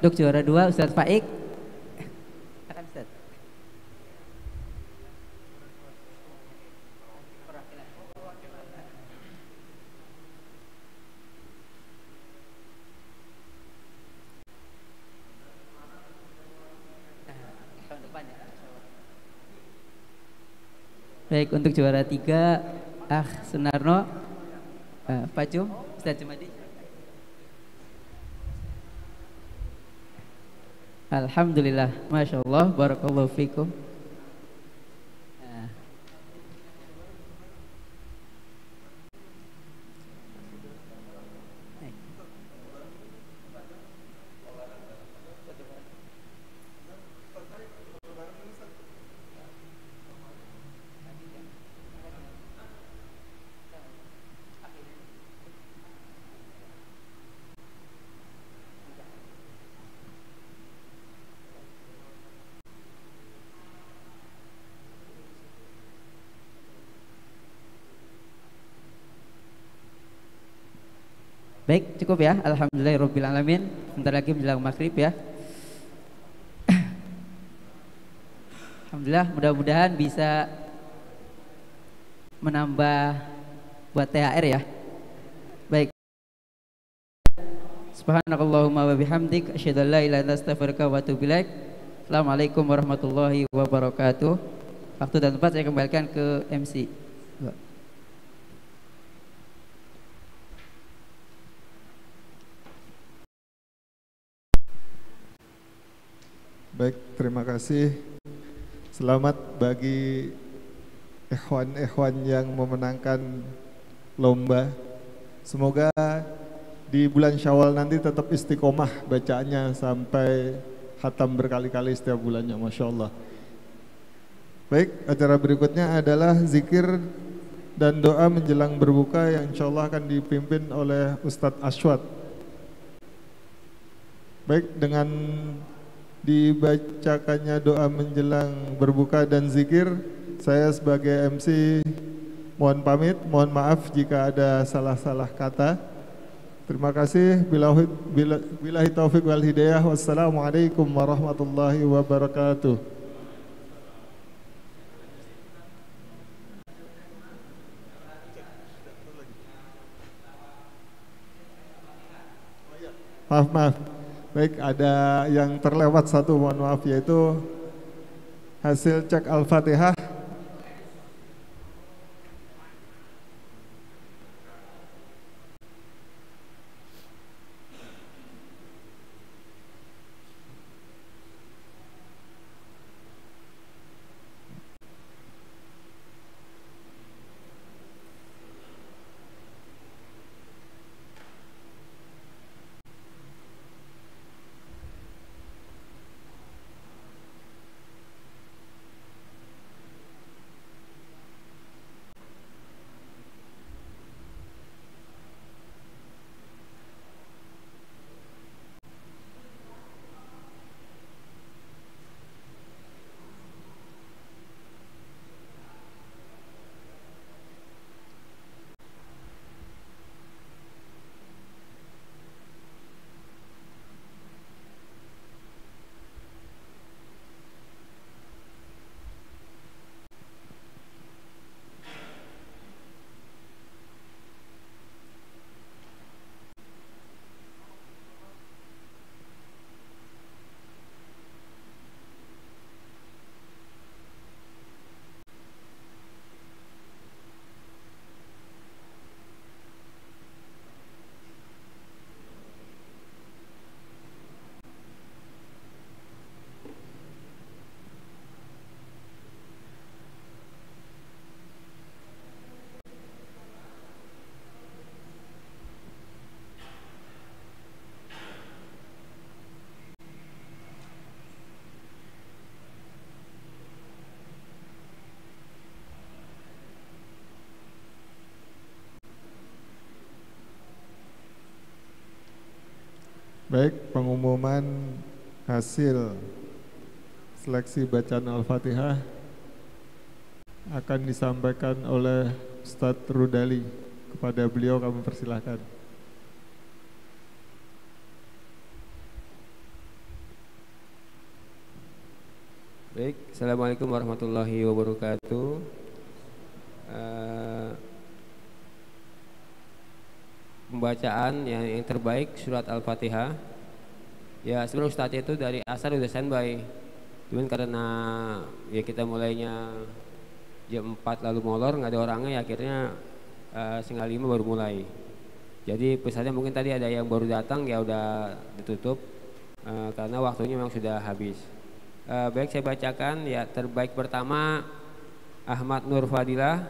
Untuk juara 2 Ustadz Faik. Silakan Ustadz. Baik, untuk juara 3 Sunarno, Pak Cum, Ustadz Jumadi. Alhamdulillah, Masya Allah, Barakallahu fikum. Baik, cukup ya. Alhamdulillahirrabbilalamin. Bentar lagi menjelang maghrib ya. Alhamdulillah, mudah-mudahan bisa menambah buat THR ya. Baik. Subhanakallahumma wa bihamdik asyhadu an la ilaha illa anta astaghfiruka wa atubu ilaik. Assalamualaikum warahmatullahi wabarakatuh. Waktu dan tempat saya kembalikan ke MC. Baik, terima kasih. Selamat bagi ikhwan-ikhwan yang memenangkan lomba. Semoga di bulan Syawal nanti tetap istiqomah bacaannya sampai khatam berkali-kali setiap bulannya, Masya Allah. Baik, acara berikutnya adalah zikir dan doa menjelang berbuka yang insya Allah akan dipimpin oleh Ustadz Aswad. Baik, dengan dibacakannya doa menjelang berbuka dan zikir, saya sebagai MC mohon pamit, mohon maaf jika ada salah-salah kata. Terima kasih. Billahi taufiq wal hidayah. Wassalamualaikum warahmatullahi wabarakatuh. Maaf. Baik, ada yang terlewat satu, mohon maaf, yaitu hasil cek Al-Fatihah. Baik, pengumuman hasil seleksi bacaan Al-Fatihah akan disampaikan oleh Ustadz Rudali. Kepada beliau kami persilahkan. Baik, Assalamualaikum warahmatullahi wabarakatuh. Pembacaan yang terbaik surat Al-Fatihah. Ya sebenarnya Ustadz itu dari asar udah standby. Cuman karena ya kita mulainya jam 4 lalu molor nggak ada orangnya, ya akhirnya 4:30 baru mulai. Jadi pesannya mungkin tadi ada yang baru datang ya udah ditutup karena waktunya memang sudah habis. Baik, saya bacakan ya. Terbaik pertama Ahmad Nur Fadilah,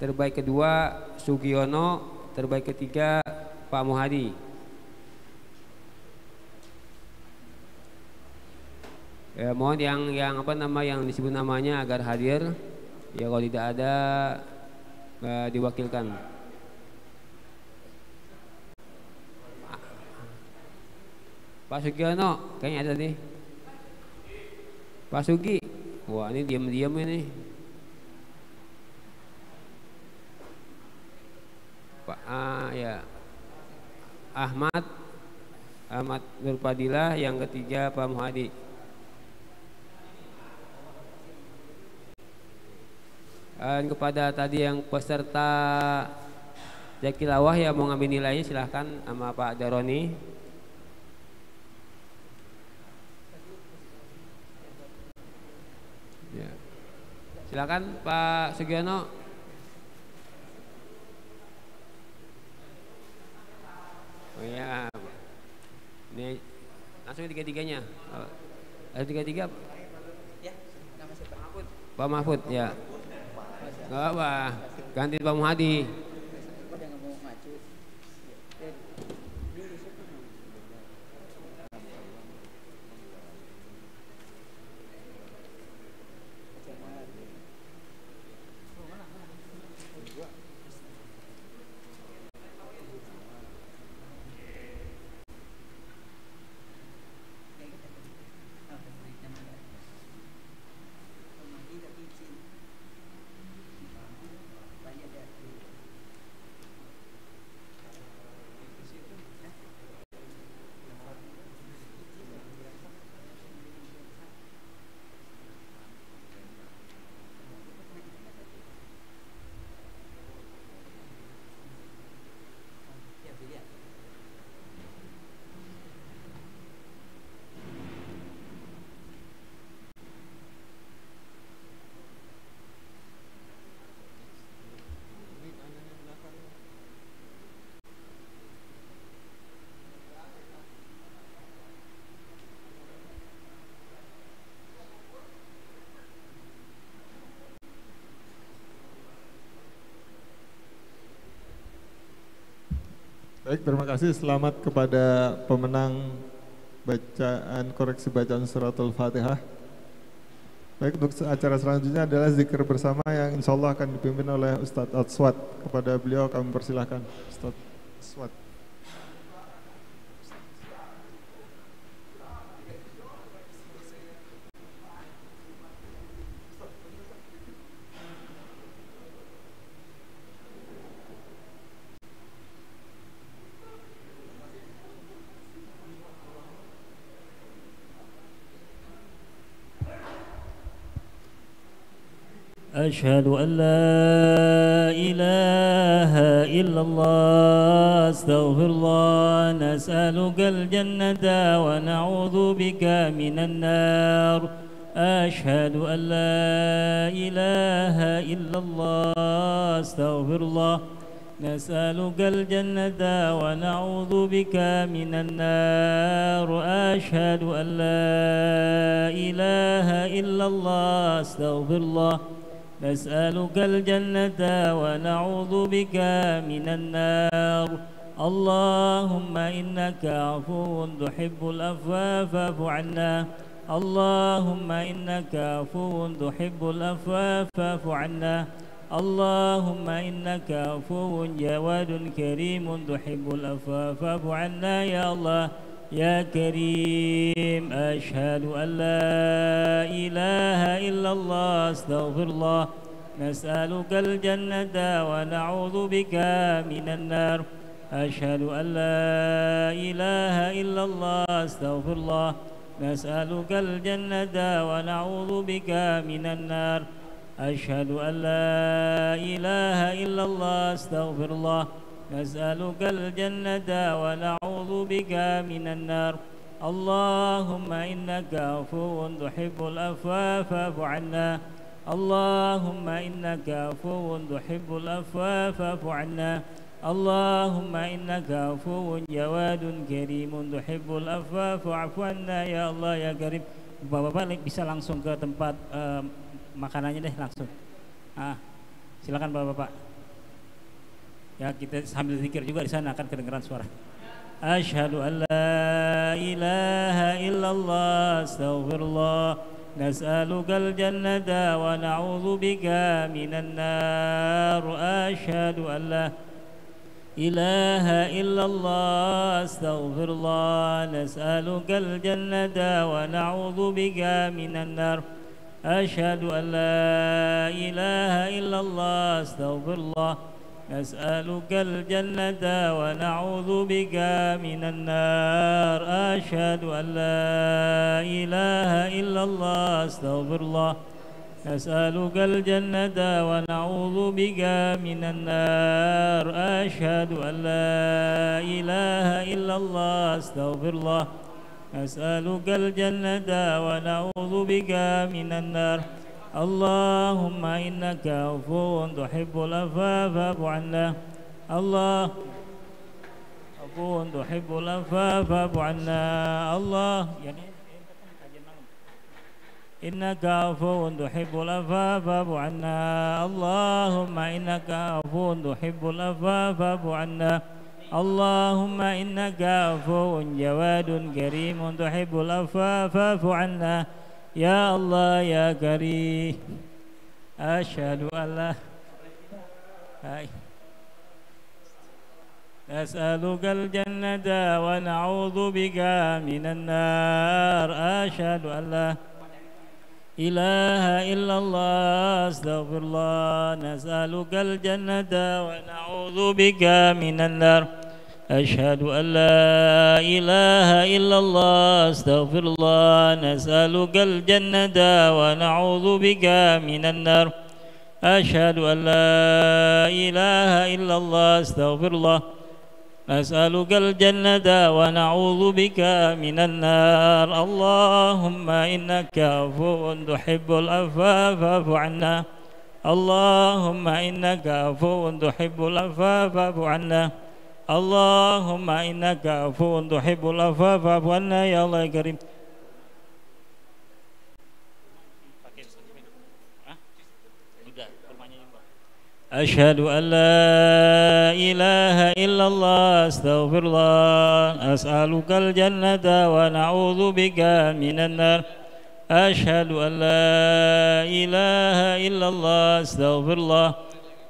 terbaik kedua Sugiono, terbaik ketiga Pak Muhadi. Ya, mohon yang yang disebut namanya agar hadir. Ya kalau tidak ada diwakilkan. Pak Sugiono kayaknya ada nih. Pak Sugi, wah ini diam-diam ini. Pak ya Ahmad Nur Fadilah, yang ketiga Pak Muhadi. Dan kepada tadi yang peserta Jakilawah ya mau ngambil nilainya silahkan sama Pak Daroni. Ya. Silakan Pak Sugiono. Oh ya, ini langsung tiga-tiganya. Ada tiga-tiga. Ya, nama siapa? Pak Mahfud ya. Nggak apa, ganti Pak Muhadi. Baik, terima kasih. Selamat kepada pemenang koreksi bacaan suratul Fatihah. Baik, untuk acara selanjutnya adalah zikir bersama yang insya Allah akan dipimpin oleh Ustadz Aswad. Kepada beliau kami persilahkan, Ustadz Aswad. أشهد أن لا إله إلا الله أستغفر الله نسألك الجنة ونعوذ بك من النار أشهد أن لا إله إلا الله أستغفر الله نسألك الجنة ونعوذ بك من النار أشهد أن لا إله إلا الله أستغفر الله نسألك الجنة ونعوذ بك من النار اللهم إنك عفو تحب العفو فاعف عنا اللهم إنك عفو تحب العفو فاعف عنا اللهم إنك عفو جواد كريم تحب العفو فاعف عنا يا الله يا كريم أشهد أن لا إله إلا الله أستغفر الله نسألك الجنة ونعوذ بك من النار أشهد أن لا إله إلا الله أستغفر الله نسألك الجنة ونعوذ بك من النار أشهد أن لا إله إلا الله أستغفر الله نسألك الجنة ونعوذ بك من النار اللهم إنك عفو تحب العفو فاعف عنا اللهم إنك عفو تحب العفو فاعف عنا اللهم إنك عفو جواد كريم تحب العفو فاعف عنا ya Allah ya Karim. Bapak-bapak bisa langsung ke tempat makanannya deh langsung. Silakan bapak-bapak. Ya kita sambil zikir juga di sana akan kedengaran suara. Asyhadu an la ilaha illallah astaghfirullah nas'alukal jannata wa na'udzu bika minan nar asyhadu an la ilaha illallah astaghfirullah nas'alukal jannata wa na'udzu bika minan nar asyhadu an la ilaha illallah astaghfirullah نسألك الجنة ونعوذ بك من النار أشهد أن لا إله إلا الله أستغفر الله نسألك الجنة ونعوذ بك من النار أشهد أن لا إله إلا الله أستغفر الله نسألك الجنة ونعوذ بك من النار اللهم إنك عفو تحب العفو فاعف عنا الله عفو تحب العفو فاعف عنا الله إنك عفو تحب العفو فاعف عنا اللهم إنك عفو تحب العفو فاعف عنا اللهم إنك عفو جواد كريم تحب العفو فاعف عنا يا الله يا كريم أشهد أن لا نسألك الجنة ونعوذ بك من النار أشهد أن لا إله إلا الله أستغفر الله نسألك الجنة ونعوذ بك من النار أشهد أن لا إله إلا الله أستغفر الله نسألك الجنة ونعوذ بك من النار أشهد أن لا إله إلا الله أستغفر الله نسألك الجنة ونعوذ بك من النار اللهم إنك عفو تحب العفو فاعف عنا اللهم إنك عفو تحب العفو فاعف عنا اللهم إنك عفو تحب العفو فاعف عنا يا الله يا كريم. أشهد أن لا إله إلا الله أستغفر الله أسألك الجنة ونعوذ بك من النار أشهد أن لا إله إلا الله أستغفر الله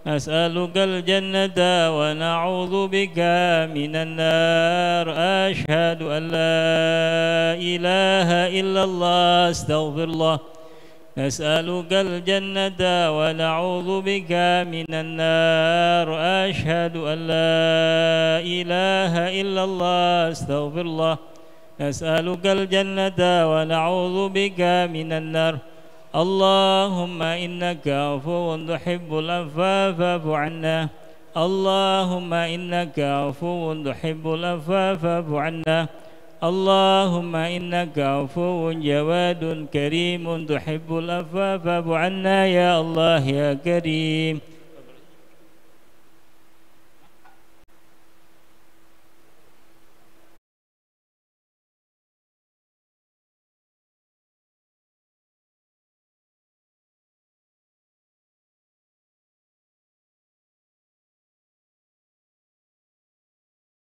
أسألك الجنة ونعوذ بك من النار أشهد أن لا إله إلا الله أستغفر الله نسألك الجنة ونعوذ بك من النار أشهد أن لا إله إلا الله أستغفر الله نسألك الجنة ونعوذ بك من النار اللهم إنك عفو تحب العفو فاعف عنا اللهم إنك عفو تحب العفو فاعف عنا اللهم إنك عفو جواد كريم تحب العفو فاعف عنا يا الله يا كريم.